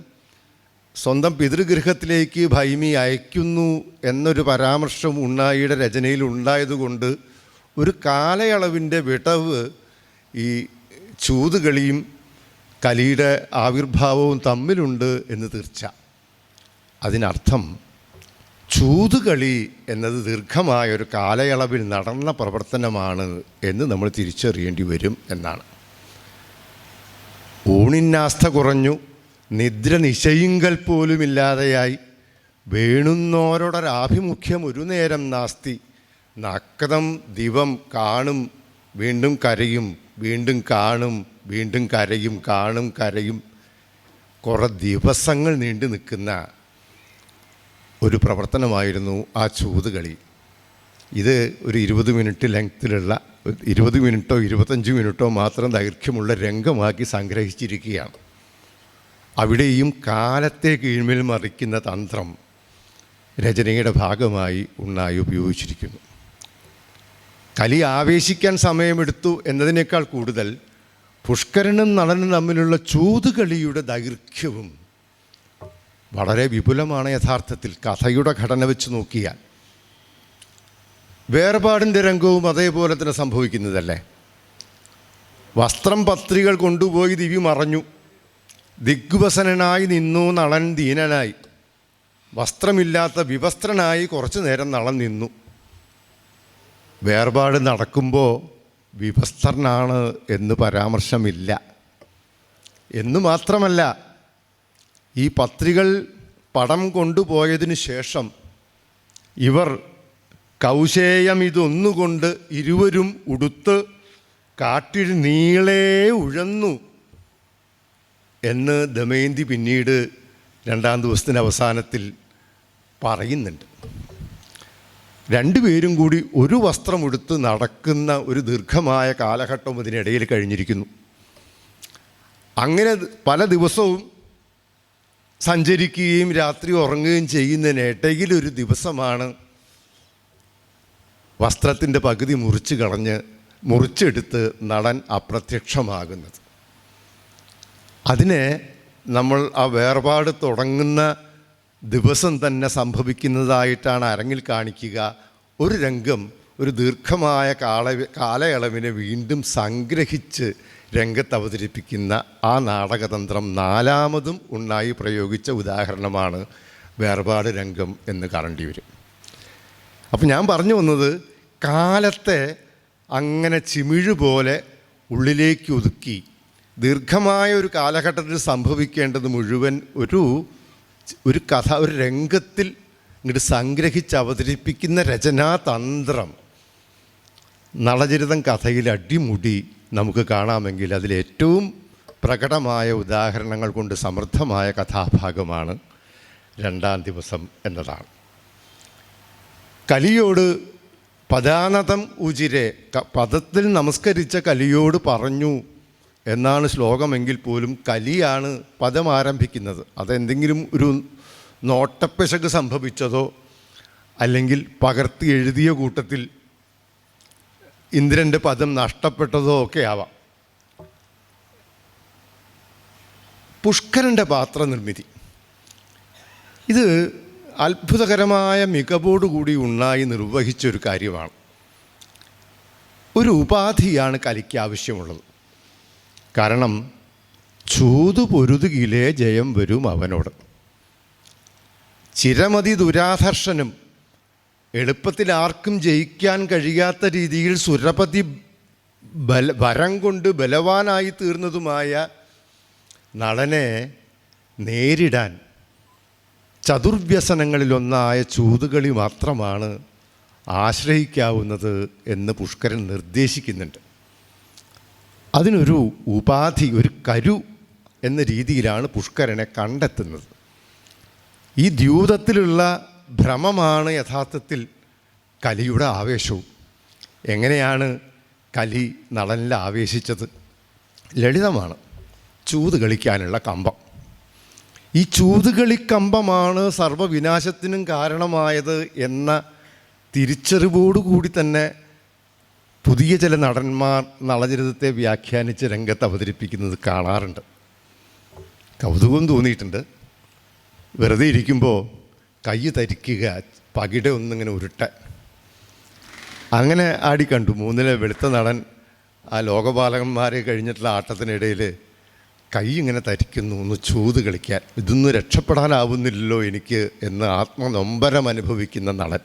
സ്വന്തം പിതൃഗൃഹത്തിലേക്ക് ഭൈമി അയക്കുന്നു എന്നൊരു പരാമർശം ഉണ്ണായിയുടെ രചനയിൽ ഉണ്ടായതുകൊണ്ട് ഒരു കാലയളവിൻ്റെ വിടവ് ഈ ചൂതുകളിയും കലിയുടെ ആവിർഭാവവും തമ്മിലുണ്ട് എന്ന് തീർച്ച. അതിനർത്ഥം ചൂതുകളി എന്നത് ദീർഘമായൊരു കാലയളവിൽ നടന്ന പ്രവർത്തനമാണ് എന്ന് നമ്മൾ തിരിച്ചറിയേണ്ടി വരും എന്നാണ്. ഊണിന്നാസ്ഥ കുറഞ്ഞു, നിദ്ര നിശയിങ്കൽ പോലുമില്ലാതെയായി, വേണുന്നോരോടൊരാഭിമുഖ്യം ഒരു നേരം നാസ്തി, നക്തം ദിവം കാണും വീണ്ടും കരയും, വീണ്ടും കാണും വീണ്ടും കരയും, കാണും കരയും, കുറേ ദിവസങ്ങൾ നീണ്ടു നിൽക്കുന്ന ഒരു പ്രവർത്തനമായിരുന്നു ആ ചൂതുകളി. ഇത് ഒരു 20 മിനിറ്റ് ലെങ്ത്തിലുള്ള 20 മിനിറ്റോ 25 മിനിറ്റോ മാത്രം ദൈർഘ്യമുള്ള രംഗമാക്കി സംഗ്രഹിച്ചിരിക്കുകയാണ്. അവിടെയും കാലത്തെ കീഴ്മേൽ മറിക്കുന്ന തന്ത്രം രചനയുടെ ഭാഗമായി ഉണ്ണായി ഉപയോഗിച്ചിരിക്കുന്നു. കലി ആവേശിക്കാൻ സമയമെടുത്തു എന്നതിനേക്കാൾ കൂടുതൽ പുഷ്കരനും നളനും തമ്മിലുള്ള ചൂതുകളിയുടെ ദൈർഘ്യവും വളരെ വിപുലമാണ്. യഥാർത്ഥത്തിൽ കഥയുടെ ഘടന വെച്ച് നോക്കിയാൽ വേർപാടിൻ്റെ രംഗവും അതേപോലെ തന്നെ സംഭവിക്കുന്നതല്ലേ. വസ്ത്രം പത്രികൾ കൊണ്ടുപോയി ദിവി മറഞ്ഞു, ദിഗ്വസനായി നിന്നു നളൻ ദീനനായി, വസ്ത്രമില്ലാത്ത വിവസ്ത്രനായി കുറച്ചു നേരം നളൻ നിന്നു. വേർപാട് നടക്കുമ്പോൾ വിവസ്ത്രനാണ് എന്ന് പരാമർശമില്ല. എന്നു മാത്രമല്ല, ഈ പത്രികൾ പടം കൊണ്ടുപോയതിനു ശേഷം ഇവർ കൗശേയം ഇതൊന്നുകൊണ്ട് ഇരുവരും ഉടുത്ത് കാട്ടിൽ നീളേ ഉഴന്നു എന്ന് ദമയന്തി പിന്നീട് 2-ാം ദിവസത്തിൻ്റെ അവസാനത്തിൽ പറയുന്നുണ്ട്. 2 പേരും കൂടി ഒരു വസ്ത്രമെടുത്ത് നടക്കുന്ന ഒരു ദീർഘമായ കാലഘട്ടം ഇതിനിടയിൽ കഴിഞ്ഞിരിക്കുന്നു. അങ്ങനെ പല ദിവസവും സഞ്ചരിക്കുകയും രാത്രി ഉറങ്ങുകയും ചെയ്യുന്നതിനിടയിൽ ഒരു ദിവസമാണ് വസ്ത്രത്തിൻ്റെ പകുതി മുറിച്ചെടുത്ത് നടൻ അപ്രത്യക്ഷമാകുന്നത്. അതിനെ നമ്മൾ ആ വേർപാട് തുടങ്ങുന്ന ദിവസം തന്നെ സംഭവിക്കുന്നതായിട്ടാണ് അരങ്ങിൽ കാണിക്കുക. ഒരു രംഗം ഒരു ദീർഘമായ കാലയളവിനെ വീണ്ടും സംഗ്രഹിച്ച് രംഗത്ത് അവതരിപ്പിക്കുന്ന ആ നാടകതന്ത്രം നാലാമതും ഉണ്ണായി പ്രയോഗിച്ച ഉദാഹരണമാണ് വേർപാട് രംഗം എന്ന് കാണേണ്ടി വരും. അപ്പം ഞാൻ പറഞ്ഞു വന്നത്, കാലത്തെ അങ്ങനെ ചിമിഴ് പോലെ ഉള്ളിലേക്ക് ഒതുക്കി ദീർഘമായ ഒരു കാലഘട്ടത്തിൽ സംഭവിക്കേണ്ടത് മുഴുവൻ ഒരു കഥ, ഒരു രംഗത്തിൽ ഇങ്ങോട്ട് സംഗ്രഹിച്ച് അവതരിപ്പിക്കുന്ന രചനാതന്ത്രം നളചരിതം കഥയിൽ അടിമുടി നമുക്ക് കാണാമെങ്കിൽ അതിലേറ്റവും പ്രകടമായ ഉദാഹരണങ്ങൾ കൊണ്ട് സമൃദ്ധമായ കഥാഭാഗമാണ് രണ്ടാം ദിവസം എന്നതാണ്. കലിയോട് പദാനതം ഉചിരെ, പദത്തിൽ നമസ്കരിച്ച കലിയോട് പറഞ്ഞു എന്നാണ് ശ്ലോകമെങ്കിൽ പോലും കലിയാണ് പദം ആരംഭിക്കുന്നത്. അതെന്തെങ്കിലും ഒരു നോട്ടപ്പിശക് സംഭവിച്ചതോ അല്ലെങ്കിൽ പകർത്തി എഴുതിയ കൂട്ടത്തിൽ ഇന്ദ്രൻ്റെ പദം നഷ്ടപ്പെട്ടതോ ഒക്കെ ആവാം. പുഷ്കരൻ്റെ പാത്രനിർമ്മിതി, ഇത് അത്ഭുതകരമായ മികവോടുകൂടി ഉണ്ണായി നിർവഹിച്ചൊരു കാര്യമാണ്. ഒരു ഉപാധിയാണ് കലിക്ക് ആവശ്യമുള്ളത്. കാരണം ചൂതു പൊരുതുകിലേ ജയം വരും അവനോട്. ചിരമതി ദുരാധർഷനും എളുപ്പത്തിൽ ആർക്കും ജയിക്കാൻ കഴിയാത്ത രീതിയിൽ സുരപതി വരം കൊണ്ട് ബലവാനായി തീർന്നതുമായ നളനെ നേരിടാൻ ചതുർവ്യസനങ്ങളിലൊന്നായ ചൂതുകളി മാത്രമാണ് ആശ്രയിക്കാവുന്നത് എന്ന് പുഷ്കരൻ നിർദ്ദേശിക്കുന്നുണ്ട്. അതിനൊരു ഉപാധി, ഒരു കരു എന്ന രീതിയിലാണ് പുഷ്കരനെ കണ്ടെത്തുന്നത്. ഈ ദ്യൂതത്തിലുള്ള ഭ്രമമാണ് യഥാർത്ഥത്തിൽ കലിയുടെ ആവേശവും. എങ്ങനെയാണ് കലി നളനിൽ ആവേശിച്ചത്? ലളിതമാണ്. ചൂത് കളിക്കാനുള്ള കമ്പം. ഈ ചൂതുകളിക്കമ്പമാണ് സർവ്വവിനാശത്തിനും കാരണമായത് എന്ന തിരിച്ചറിവോടുകൂടി തന്നെ പുതിയ ചില നടന്മാർ നളചരിതത്തെ വ്യാഖ്യാനിച്ച് രംഗത്ത് അവതരിപ്പിക്കുന്നത് കാണാറുണ്ട്. കൗതുകം തോന്നിയിട്ടുണ്ട്. വെറുതെ ഇരിക്കുമ്പോൾ കൈ തരിക്കുക, പകിട ഒന്നിങ്ങനെ ഉരുട്ട, അങ്ങനെ ആടിക്കണ്ടു. മൂന്നിലെ വെളുത്ത നടൻ ആ ലോകപാലകന്മാരെ കഴിഞ്ഞിട്ടുള്ള ആട്ടത്തിനിടയിൽ കൈ ഇങ്ങനെ തരിക്കുന്നു, ഒന്ന് ചൂത് കളിക്കാൻ. ഇതൊന്നും രക്ഷപ്പെടാനാവുന്നില്ലല്ലോ എനിക്ക് എന്ന് ആത്മനൊമ്പരം അനുഭവിക്കുന്ന നടൻ.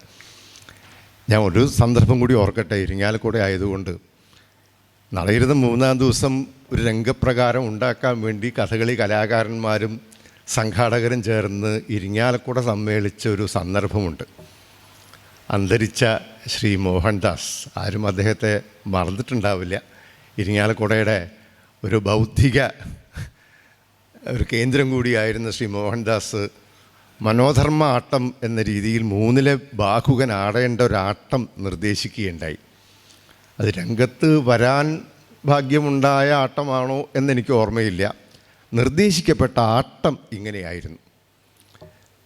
ഞാൻ ഒരു സന്ദർഭം കൂടി ഓർക്കട്ടെ. ഇരിങ്ങാലക്കുട ആയതുകൊണ്ട് നളചരിതം മൂന്നാം ദിവസം ഒരു രംഗപ്രകാരം ഉണ്ടാക്കാൻ വേണ്ടി കഥകളി കലാകാരന്മാരും സംഘാടകരും ചേർന്ന് ഇരിങ്ങാലക്കുട സമ്മേളിച്ച ഒരു സന്ദർഭമുണ്ട്. അന്തരിച്ച ശ്രീ മോഹൻദാസ്, ആരും അദ്ദേഹത്തെ മറന്നിട്ടുണ്ടാവില്ല. ഇരിങ്ങാലക്കുടയുടെ ഒരു ബൗദ്ധിക ഒരു കേന്ദ്രം കൂടിയായിരുന്ന ശ്രീ മോഹൻദാസ് മനോധർമ്മ ആട്ടം എന്ന രീതിയിൽ മൂന്നിലെ ബാഹുകൻ ആടേണ്ട ഒരാട്ടം നിർദ്ദേശിക്കുകയുണ്ടായി. അത് രംഗത്ത് വരാൻ ഭാഗ്യമുണ്ടായ ആട്ടമാണോ എന്നെനിക്ക് ഓർമ്മയില്ല. നിർദ്ദേശിക്കപ്പെട്ട ആട്ടം ഇങ്ങനെയായിരുന്നു.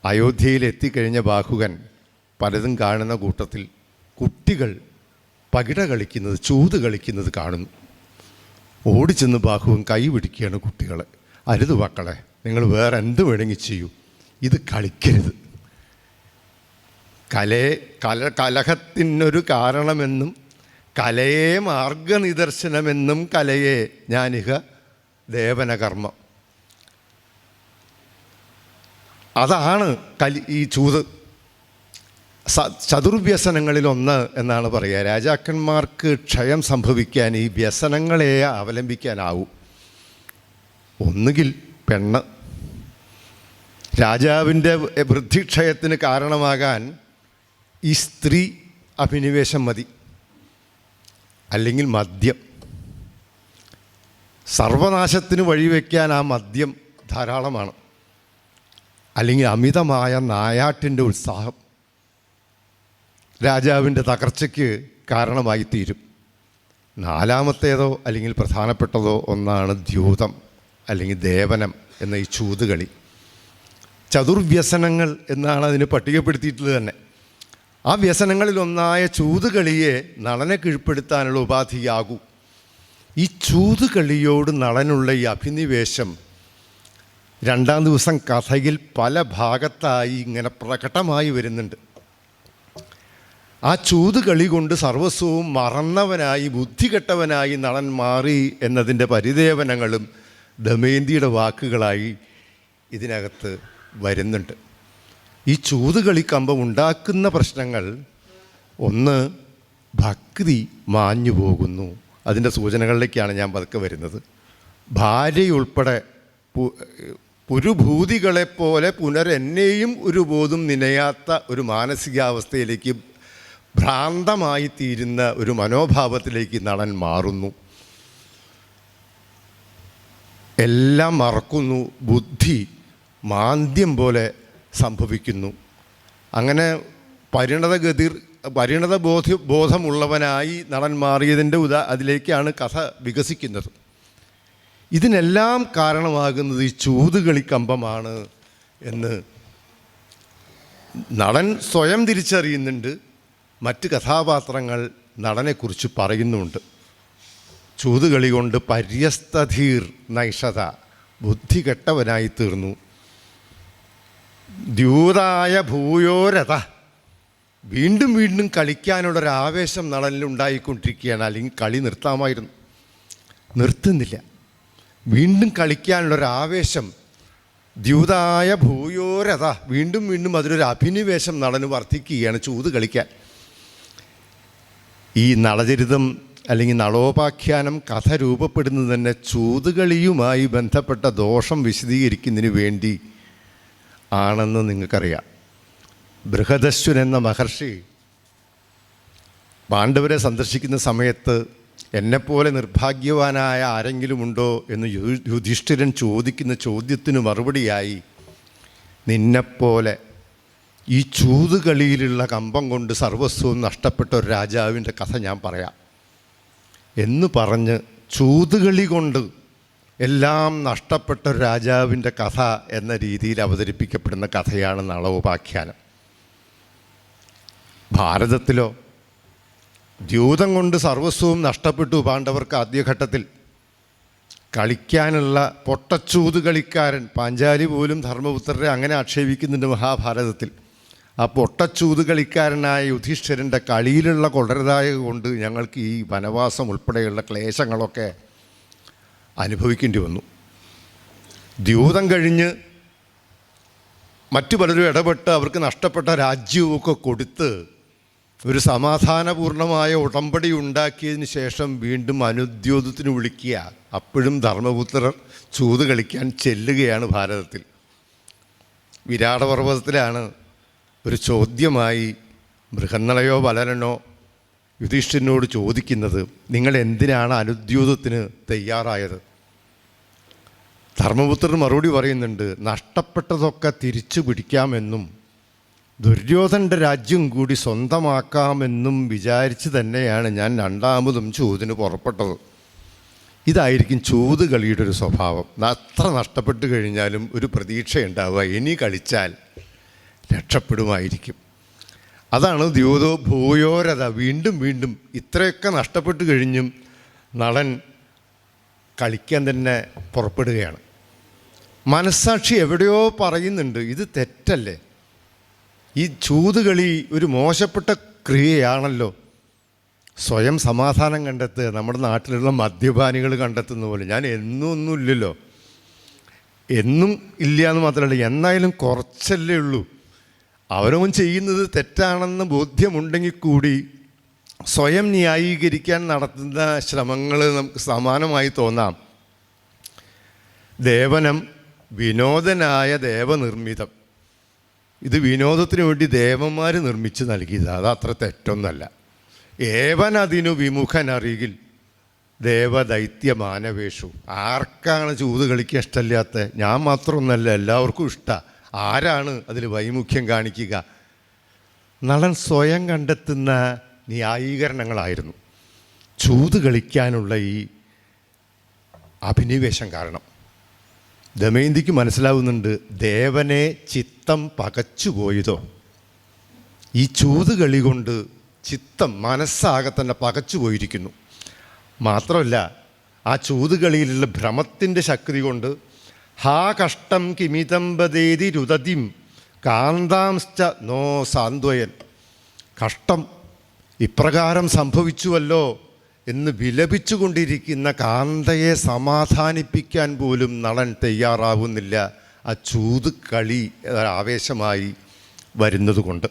അയോധ്യയിൽ എത്തിക്കഴിഞ്ഞ ബാഹുകൻ പലതും കാണുന്ന കൂട്ടത്തിൽ കുട്ടികൾ പകിട കളിക്കുന്നത്, ചൂത് കളിക്കുന്നത് കാണുന്നു. ഓടിച്ചെന്ന് ബാഹുവൻ കൈ പിടിക്കുകയാണ് കുട്ടികളെ. അരുത് മക്കളെ, നിങ്ങൾ വേറെ എന്ത് വേണമെങ്കിൽ ചെയ്യൂ, ഇത് കളിക്കരുത്. കലഹത്തിനൊരു കാരണമെന്നും കലയെ മാർഗനിദർശനമെന്നും കലയെ ഞാനിഹ ദേവനകർമ്മം. അതാണ് ഈ ചൂത്. ചതുർവ്യസനങ്ങളിലൊന്ന് എന്നാണ് പറയുക. രാജാക്കന്മാർക്ക് ക്ഷയം സംഭവിക്കാൻ ഈ വ്യസനങ്ങളെ അവലംബിക്കാനാവും. ഒന്നുകിൽ പെണ്ണ്, രാജാവിൻ്റെ വൃദ്ധിക്ഷയത്തിന് കാരണമാകാൻ ഈ സ്ത്രീ അഭിനിവേശം മതി. അല്ലെങ്കിൽ മദ്യം, സർവനാശത്തിന് വഴിവെക്കാൻ ആ മദ്യം ധാരാളമാണ്. അല്ലെങ്കിൽ അമിതമായ നായാട്ടിൻ്റെ ഉത്സാഹം രാജാവിൻ്റെ തകർച്ചയ്ക്ക് കാരണമായി തീരും. നാലാമത്തേതോ അല്ലെങ്കിൽ പ്രധാനപ്പെട്ടതോ ഒന്നാണ് ദ്യൂതം അല്ലെങ്കിൽ ദേവനം എന്ന ഈ ചൂതുകളി. ചതുർവ്യസനങ്ങൾ എന്നാണ് അതിന് പട്ടികപ്പെടുത്തിയിട്ടുള്ളത് തന്നെ. ആ വ്യസനങ്ങളിലൊന്നായ ചൂതുകളിയെ നളനെ കീഴ്പ്പെടുത്താനുള്ള ഉപാധിയാകൂ. ഈ ചൂതുകളിയോട് നളനുള്ള ഈ അഭിനിവേശം രണ്ടാം ദിവസം കഥയിൽ പല ഭാഗത്തായി ഇങ്ങനെ പ്രകടമായി വരുന്നുണ്ട്. ആ ചൂതുകളി കൊണ്ട് സർവസ്വവും മറന്നവനായി ബുദ്ധികെട്ടവനായി നടൻ മാറി എന്നതിൻ്റെ പരിദേവനങ്ങളും ദമയന്തിയുടെ വാക്കുകളായി ഇതിനകത്ത് വരുന്നുണ്ട്. ഈ ചൂതുകളി കമ്പം ഉണ്ടാക്കുന്ന പ്രശ്നങ്ങൾ, ഒന്ന്, ഭക്തി മാഞ്ഞു പോകുന്നു. അതിൻ്റെ സൂചനകളിലേക്കാണ് ഞാൻ പതുക്കെ വരുന്നത്. ഭാര്യയുൾപ്പെടെ പുരുഭൂതികളെപ്പോലെ പുനരെന്നെയും ഒരു ബോധം നനയാത്ത ഒരു മാനസികാവസ്ഥയിലേക്ക്, ഭ്രാന്തമായി തീരുന്ന ഒരു മനോഭാവത്തിലേക്ക് നടൻ മാറുന്നു. എല്ലാം മറക്കുന്നു, ബുദ്ധി മാന്ദ്യം പോലെ സംഭവിക്കുന്നു. അങ്ങനെ ബോധമുള്ളവനായി നടൻ മാറിയതിൻ്റെ അതിലേക്കാണ് കഥ വികസിക്കുന്നത്. ഇതിനെല്ലാം കാരണമാകുന്നത് ഈ ചൂതുകളിക്കമ്പമാണ് എന്ന് നടൻ സ്വയം തിരിച്ചറിയുന്നുണ്ട്. മറ്റ് കഥാപാത്രങ്ങൾ നടനെക്കുറിച്ച് പറയുന്നുമുണ്ട്. ചൂതുകളി കൊണ്ട് പര്യസ്തധീർ നൈഷത, ബുദ്ധി കെട്ടവനായി തീർന്നു. ദ്യൂതായ ഭൂയോരഥ, വീണ്ടും വീണ്ടും കളിക്കാനുള്ളൊരാവേശം നടനിലുണ്ടായിക്കൊണ്ടിരിക്കുകയാണ്. അല്ലെങ്കിൽ കളി നിർത്താമായിരുന്നു, നിർത്തുന്നില്ല. വീണ്ടും കളിക്കാനുള്ളൊരാവേശം, ദ്യൂതായ ഭൂയോരഥ, വീണ്ടും വീണ്ടും അതിലൊരു അഭിനിവേശം നടന് വർദ്ധിക്കുകയാണ് ചൂത് കളിക്കാൻ. ഈ നളചരിതം അല്ലെങ്കിൽ നളോപാഖ്യാനം കഥ രൂപപ്പെടുന്നത് തന്നെ ചൂതുകളിയുമായി ബന്ധപ്പെട്ട ദോഷം വിശദീകരിക്കുന്നതിന് വേണ്ടി ആണെന്ന് നിങ്ങൾക്കറിയാം. ബൃഹദശ്വൻ എന്ന മഹർഷി പാണ്ഡവരെ സന്ദർശിക്കുന്ന സമയത്ത് എന്നെപ്പോലെ നിർഭാഗ്യവാനായ ആരെങ്കിലും ഉണ്ടോ എന്ന് യുധിഷ്ഠിരൻ ചോദിക്കുന്ന ചോദ്യത്തിന് മറുപടിയായി, നിന്നെപ്പോലെ ഈ ചൂതുകളിയിലുള്ള കമ്പം കൊണ്ട് സർവസ്വവും നഷ്ടപ്പെട്ട ഒരു രാജാവിൻ്റെ കഥ ഞാൻ പറയാം എന്ന് പറഞ്ഞ് ചൂതുകളി കൊണ്ട് എല്ലാം നഷ്ടപ്പെട്ട ഒരു രാജാവിൻ്റെ കഥ എന്ന രീതിയിൽ അവതരിപ്പിക്കപ്പെടുന്ന കഥയാണ് നളോപാഖ്യാനം. ഭാരതത്തിലോ ദ്യൂതം കൊണ്ട് സർവസ്വവും നഷ്ടപ്പെട്ടു പാണ്ഡവർക്ക് ആദ്യഘട്ടത്തിൽ. കളിക്കാനുള്ള പൊട്ടച്ചൂത് കളിക്കാരൻ, പാഞ്ചാലി പോലും ധർമ്മപുത്രരെ അങ്ങനെ ആക്ഷേപിക്കുന്നുണ്ട് മഹാഭാരതത്തിൽ. ആ പൊട്ടച്ചൂത് കളിക്കാരനായ യുധിഷ്ഠിരൻ്റെ കളിയിലുള്ള കൊടരതായ കൊണ്ട് ഞങ്ങൾക്ക് ഈ വനവാസം ഉൾപ്പെടെയുള്ള ക്ലേശങ്ങളൊക്കെ അനുഭവിക്കേണ്ടി വന്നു. ദ്യൂതം കഴിഞ്ഞ് മറ്റു പലരും ഇടപെട്ട് അവർക്ക് നഷ്ടപ്പെട്ട രാജ്യവുമൊക്കെ കൊടുത്ത് ഒരു സമാധാനപൂർണമായ ഉടമ്പടി ഉണ്ടാക്കിയതിന് ശേഷം വീണ്ടും അനുദ്യോതത്തിന് വിളിക്കുക. അപ്പോഴും ധർമ്മപുത്രർ ചൂത് കളിക്കാൻ ചെല്ലുകയാണ് ഭാരതത്തിൽ. വിരാടപർവ്വതത്തിലാണ് ഒരു ചോദ്യമായി ബൃഹന്നളയോ ബലനോ യുധിഷ്ഠിരനോട് ചോദിക്കുന്നത്, നിങ്ങൾ എന്തിനാണ് അനുദ്യോതത്തിന് തയ്യാറായത്? ധർമ്മപുത്രർ മറുപടി പറയുന്നുണ്ട്, നഷ്ടപ്പെട്ടതൊക്കെ തിരിച്ചു പിടിക്കാമെന്നും ദുര്യോധനൻ്റെ രാജ്യം കൂടി സ്വന്തമാക്കാമെന്നും വിചാരിച്ച് തന്നെയാണ് ഞാൻ രണ്ടാമതും ചൂതിന് പുറപ്പെട്ടത്. ഇതായിരിക്കും ചൂത് കളിയുടെ ഒരു സ്വഭാവം. അത്ര നഷ്ടപ്പെട്ടു കഴിഞ്ഞാലും ഒരു പ്രതീക്ഷയുണ്ടാവുക, ഇനി കളിച്ചാൽ രക്ഷപ്പെടുമായിരിക്കും. അതാണ് ദ്യൂതോ ഭൂയോരഥ, വീണ്ടും വീണ്ടും ഇത്രയൊക്കെ നഷ്ടപ്പെട്ടു കഴിഞ്ഞും നടൻ കളിക്കാൻ തന്നെ പുറപ്പെടുകയാണ്. മനസ്സാക്ഷി എവിടെയോ പറയുന്നുണ്ട്, ഇത് തെറ്റല്ലേ, ഈ ചൂതുകളി ഒരു മോശപ്പെട്ട ക്രിയയാണല്ലോ. സ്വയം സമാധാനം കണ്ടെത്തുക, നമ്മുടെ നാട്ടിലുള്ള മദ്യപാനികൾ കണ്ടെത്തുന്ന പോലെ. ഞാൻ ഒന്നുമില്ലല്ലോ, എന്നും ഇല്ല എന്ന് മാത്രമല്ല, എന്നായാലും കുറച്ചല്ലേ ഉള്ളൂ. അവരവൻ ചെയ്യുന്നത് തെറ്റാണെന്ന് ബോധ്യമുണ്ടെങ്കിൽ കൂടി സ്വയം ന്യായീകരിക്കാൻ നടത്തുന്ന ശ്രമങ്ങൾ നമുക്ക് സമാനമായി തോന്നാം. ദേവനം വിനോദനായ ദേവനിർമ്മിതം. ഇത് വിനോദത്തിന് വേണ്ടി ദേവന്മാർ നിർമ്മിച്ച് നൽകിയത്, അതത്ര തെറ്റൊന്നല്ല. ഏവനതിനു വിമുഖനറിയിൽ ദേവദൈത്യ മാനവേഷു. ആർക്കാണ് ചൂത് കളിക്കാൻ ഇഷ്ടമില്ലാത്ത? ഞാൻ മാത്രമൊന്നല്ല, എല്ലാവർക്കും ഇഷ്ടമാണ്. ആരാണ് അതിൽ വൈമുഖ്യം കാണിക്കുക? നടൻ സ്വയം കണ്ടെത്തുന്ന ന്യായീകരണങ്ങളായിരുന്നു ചൂത് കളിക്കാനുള്ള ഈ അഭിനിവേശം കാരണം. ദമയന്തിക്ക് മനസ്സിലാവുന്നുണ്ട്, ദേവനെ ചിത്തം പകച്ചുപോയതോ, ഈ ചൂത് കളി കൊണ്ട് ചിത്തം, മനസ്സാകെ തന്നെ പകച്ചു പോയിരിക്കുന്നു. മാത്രമല്ല, ആ ചൂതുകളിയിലുള്ള ഭ്രമത്തിൻ്റെ ശക്തി കൊണ്ട് ഹാ കഷ്ടം കിമിതം വദേതി രുദതിം കാന്താംശ്ച നോ സാന്ത്വയൻ. കഷ്ടം, ഇപ്രകാരം സംഭവിച്ചുവല്ലോ എന്ന് വിലപിച്ചുകൊണ്ടിരിക്കുന്ന കാന്തയെ സമാധാനിപ്പിക്കാൻ പോലും നളൻ തയ്യാറാവുന്നില്ല, ആ ചൂത് കളി ആവേശമായി വരുന്നതുകൊണ്ട്.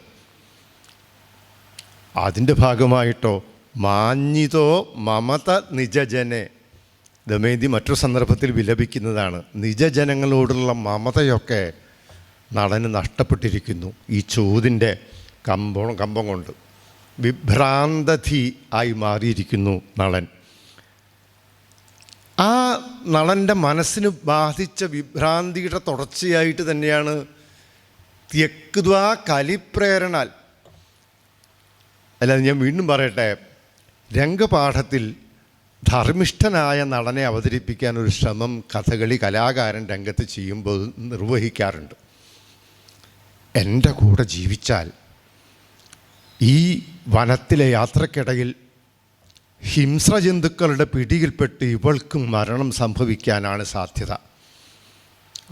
അതിൻ്റെ ഭാഗമായിട്ടോ മാഞ്ഞിതോ മമത നിജജനെ, ദമയന്തി മറ്റൊരു സന്ദർഭത്തിൽ വിലപിക്കുന്നതാണ്. നിജജനങ്ങളോടുള്ള മമതയൊക്കെ നളന് നഷ്ടപ്പെട്ടിരിക്കുന്നു ഈ ചൂതിൻ്റെ കമ്പം കൊണ്ട്. വിഭ്രാന്തധി ആയി മാറിയിരിക്കുന്നു നളൻ. ആ നളൻ്റെ മനസ്സിന് ബാധിച്ച വിഭ്രാന്തിയുടെ തുടർച്ചയായിട്ട് തന്നെയാണ് ത്യക്വാ കലിപ്രേരണാൽ. അല്ലാതെ ഞാൻ വീണ്ടും പറയട്ടെ, രംഗപാഠത്തിൽ ധർമ്മിഷ്ഠനായ നടനെ അവതരിപ്പിക്കാൻ ഒരു ശ്രമം കഥകളി കലാകാരൻ രംഗത്ത് ചെയ്യുമ്പോൾ നിർവഹിക്കാറുണ്ട്. എൻ്റെ കൂടെ ജീവിച്ചാൽ ഈ വനത്തിലെ യാത്രക്കിടയിൽ ഹിംസ്രജന്തുക്കളുടെ പിടിയിൽപ്പെട്ട് ഇവൾക്കും മരണം സംഭവിക്കാനാണ് സാധ്യത.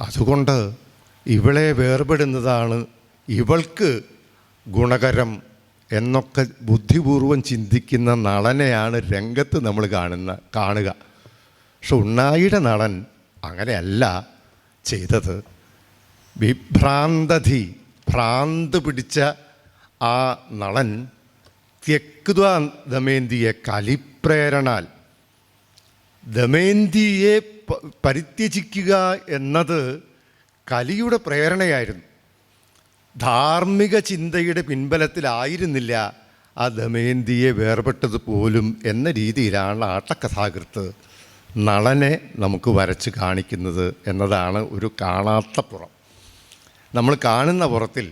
അതുകൊണ്ട് ഇവളെ വേർപെടുന്നതാണ് ഇവൾക്ക് ഗുണകരം എന്നൊക്കെ ബുദ്ധിപൂർവം ചിന്തിക്കുന്ന നളനെയാണ് രംഗത്ത് നമ്മൾ കാണുക. പക്ഷെ ഉണ്ണായിയുടെ നളൻ അങ്ങനെയല്ല ചെയ്തത്. വിഭ്രാന്തധി, ഭ്രാന്ത് പിടിച്ച ആ നളൻ ത്യക്വാ ദമയന്തിയെ കലിപ്രേരണാൽ, ദമയന്തിയെ പരിത്യജിക്കുക എന്നത് കലിയുടെ പ്രേരണയായിരുന്നു. ധാർമ്മിക ചിന്തയുടെ പിൻബലത്തിലായിരുന്നില്ല ആ ദമയന്തിയെ വേർപെട്ടത് പോലും എന്ന രീതിയിലാണ് ആട്ടക്കഥാകൃത്ത് നളനെ നമുക്ക് വരച്ച് കാണിക്കുന്നത് എന്നതാണ് ഒരു കാണാത്ത പുറം. നമ്മൾ കാണുന്ന പുറത്തിൽ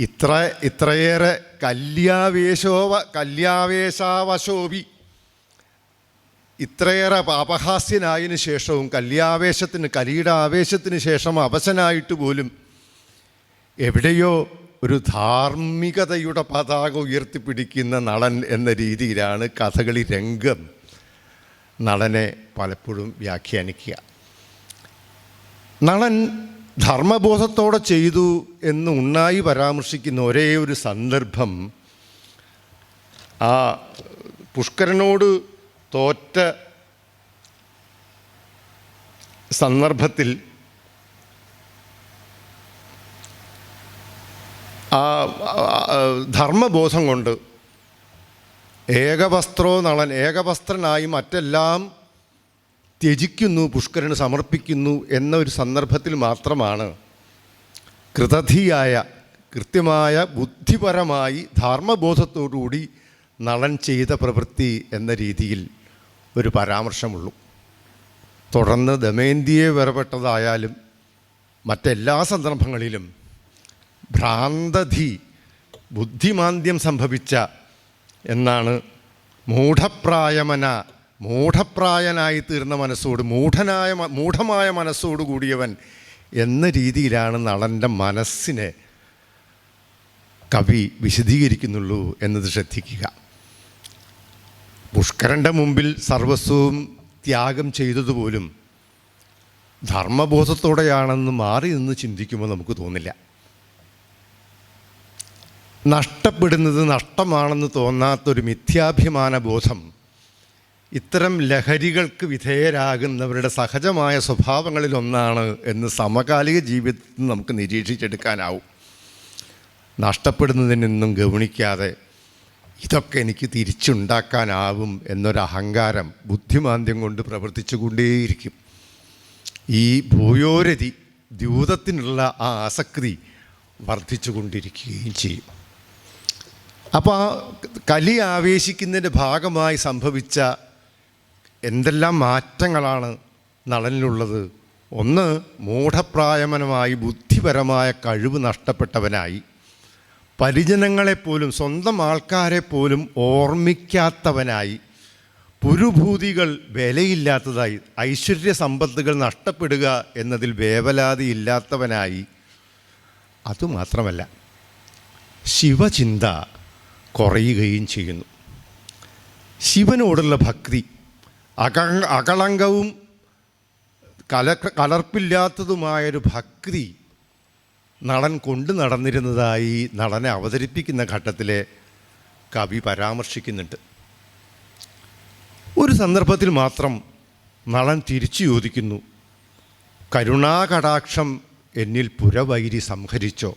ഇത്രയേറെ കല്യാവേശാവശോഭി, ഇത്രയേറെ അപഹാസ്യനായതിനു ശേഷവും കലിയുടെ ആവേശത്തിന് ശേഷം അവശനായിട്ട് പോലും എവിടെയോ ഒരു ധാർമ്മികതയുടെ പതാക ഉയർത്തിപ്പിടിക്കുന്ന നളൻ എന്ന രീതിയിലാണ് കഥകളി രംഗം നളനെ പലപ്പോഴും വ്യാഖ്യാനിക്കുക. നളൻ ധർമ്മബോധത്തോടെ ചെയ്തു എന്ന് ഉണ്ണായി പരാമർശിക്കുന്ന ഒരേ ഒരു സന്ദർഭം ആ പുഷ്കരനോട് തോറ്റ സന്ദർഭത്തിൽ ആ ധർമ്മബോധം കൊണ്ട് ഏകവസ്ത്രനായി മറ്റെല്ലാം ത്യജിക്കുന്നു, പുഷ്കരന് സമർപ്പിക്കുന്നു എന്ന ഒരു സന്ദർഭത്തിൽ മാത്രമാണ് കൃത്യമായ ബുദ്ധിപരമായി ധർമ്മബോധത്തോടുകൂടി നളൻ ചെയ്ത പ്രവൃത്തി എന്ന രീതിയിൽ ഒരു പരാമർശമുള്ളൂ. തുടർന്ന് ദമയന്തിയെ വേർപെട്ടതായാലും മറ്റെല്ലാ സന്ദർഭങ്ങളിലും ഭ്രാന്തധി, ബുദ്ധിമാന്ദ്യം സംഭവിച്ച എന്നാണ് മൂഢപ്രായനായി തീർന്ന മനസ്സോട്, മൂഢമായ മനസ്സോട് കൂടിയവൻ എന്ന രീതിയിലാണ് നളൻ്റെ മനസ്സിനെ കവി വിശദീകരിക്കുന്നുള്ളൂ എന്നത് ശ്രദ്ധിക്കുക. പുഷ്കരൻ്റെ മുമ്പിൽ സർവസ്വവും ത്യാഗം ചെയ്തതുപോലും ധർമ്മബോധത്തോടെയാണെന്ന് മാറി നിന്ന് ചിന്തിക്കുമ്പോൾ നമുക്ക് തോന്നില്ല. നഷ്ടപ്പെടുന്നത് നഷ്ടമാണെന്ന് തോന്നാത്തൊരു മിഥ്യാഭിമാന ബോധം ഇത്തരം ലഹരികൾക്ക് വിധേയരാകുന്നവരുടെ സഹജമായ സ്വഭാവങ്ങളിലൊന്നാണ് എന്ന് സമകാലിക ജീവിതത്തിൽ നമുക്ക് നിരീക്ഷിച്ചെടുക്കാനാവും. നഷ്ടപ്പെടുന്നതിനൊന്നും ഗൗനിക്കാതെ ഇതൊക്കെ എനിക്ക് തിരിച്ചുണ്ടാക്കാനാവും എന്നൊരഹങ്കാരം ബുദ്ധിമാന്ദ്യം കൊണ്ട് പ്രവർത്തിച്ചു കൊണ്ടേയിരിക്കും. ഈ ഭൂയോരതി, ദ്യൂതത്തിനുള്ള ആ ആസക്തി വർദ്ധിച്ചു കൊണ്ടിരിക്കുകയും ചെയ്യും. അപ്പോൾ ആ കലി ആവേശിക്കുന്നതിൻ്റെ ഭാഗമായി സംഭവിച്ച എന്തെല്ലാം മാറ്റങ്ങളാണ് നളനിലുള്ളത്? ഒന്ന്, മൂഢപ്രായമനമായി ബുദ്ധിപരമായ കഴിവ് നഷ്ടപ്പെട്ടവനായി, പരിജനങ്ങളെപ്പോലും സ്വന്തം ആൾക്കാരെപ്പോലും ഓർമ്മിക്കാത്തവനായി, പുരുഭൂതികൾ വിലയില്ലാത്തതായി, ഐശ്വര്യ സമ്പത്തുകൾ നഷ്ടപ്പെടുക എന്നതിൽ വേവലാതിയില്ലാത്തവനായി. അതുമാത്രമല്ല, ശിവചിന്ത കുറയുകയും ചെയ്യുന്നു. ശിവനോടുള്ള ഭക്തി, അകളങ്കവും കലർപ്പില്ലാത്തതുമായൊരു ഭക്തി നടൻ കൊണ്ടു നടന്നിരുന്നതായി നടനെ അവതരിപ്പിക്കുന്ന ഘട്ടത്തിലെ കവി പരാമർശിക്കുന്നുണ്ട്. ഒരു സന്ദർഭത്തിൽ മാത്രം നടൻ തിരിച്ചു ചോദിക്കുന്നു, കരുണാകടാക്ഷം എന്നിൽ പുരവൈരി സംഹരിച്ചോ?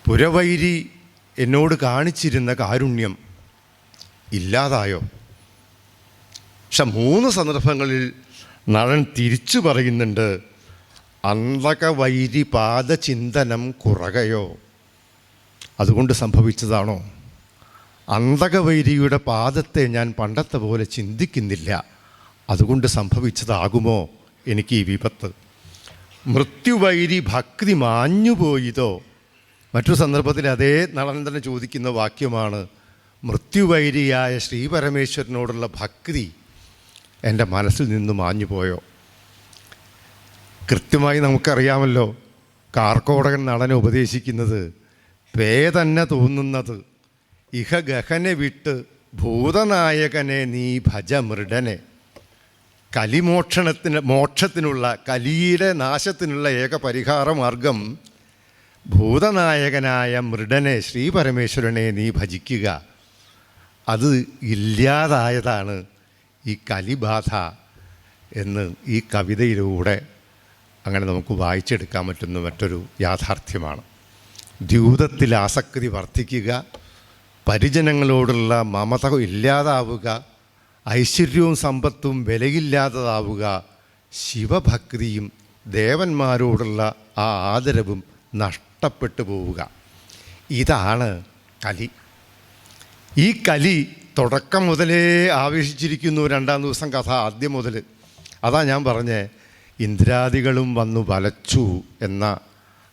പുരവൈരി എന്നോട് കാണിച്ചിരുന്ന കാരുണ്യം ഇല്ലാതായോ? പക്ഷെ 3 സന്ദർഭങ്ങളിൽ നടൻ തിരിച്ചു പറയുന്നുണ്ട്, അന്തകവൈരി പാദചിന്തനം കുറകയോ? അതുകൊണ്ട് സംഭവിച്ചതാണോ? അന്തകവൈരിയുടെ പാദത്തെ ഞാൻ പണ്ടത്തെ പോലെ ചിന്തിക്കുന്നില്ല, അതുകൊണ്ട് സംഭവിച്ചതാകുമോ എനിക്ക് ഈ വിപത്ത്? മൃത്യുവൈരി ഭക്തി മാഞ്ഞുപോയതോ? മറ്റൊരു സന്ദർഭത്തിൽ അതേ നടൻ തന്നെ ചോദിക്കുന്ന വാക്യമാണ്, മൃത്യുവൈരിയായ ശ്രീപരമേശ്വരനോടുള്ള ഭക്തി എൻ്റെ മനസ്സിൽ നിന്ന് മാഞ്ഞുപോയോ? കൃത്യമായി നമുക്കറിയാമല്ലോ, കാർക്കോടകൻ നടനെ ഉപദേശിക്കുന്നത്, പേ തന്നെ തോന്നുന്നത് ഇഹ ഗഹനെ വിട്ട് ഭൂതനായകനെ നീ ഭജ മൃഡനെ. മോക്ഷത്തിനുള്ള കലിയുടെ നാശത്തിനുള്ള ഏക പരിഹാര മാർഗം ഭൂതനായകനായ മൃഡനെ, ശ്രീപരമേശ്വരനെ നീ ഭജിക്കുക. അത് ഇല്ലാതായതാണ് ഈ കലിബാധ എന്ന് ഈ കവിതയിലൂടെ അങ്ങനെ നമുക്ക് വായിച്ചെടുക്കാൻ പറ്റുന്ന മറ്റൊരു യാഥാർത്ഥ്യമാണ്. ദ്യൂതത്തിൽ ആസക്തി വർദ്ധിക്കുക, പരിജനങ്ങളോടുള്ള മമത ഇല്ലാതാവുക, ഐശ്വര്യവും സമ്പത്തും വിലയില്ലാത്തതാവുക, ശിവഭക്തിയും ദേവന്മാരോടുള്ള ആ ആദരവും നഷ്ടപ്പെട്ടു പോവുക. ഇതാണ് കലി. ഈ കലി തുടക്കം മുതലേ ആവേശിച്ചിരിക്കുന്നു. 2-ാം ദിവസം കഥ ആദ്യം മുതൽ. അതാ ഞാൻ പറഞ്ഞേ, ഇന്ദ്രാദികളും വന്നു വലച്ചു എന്ന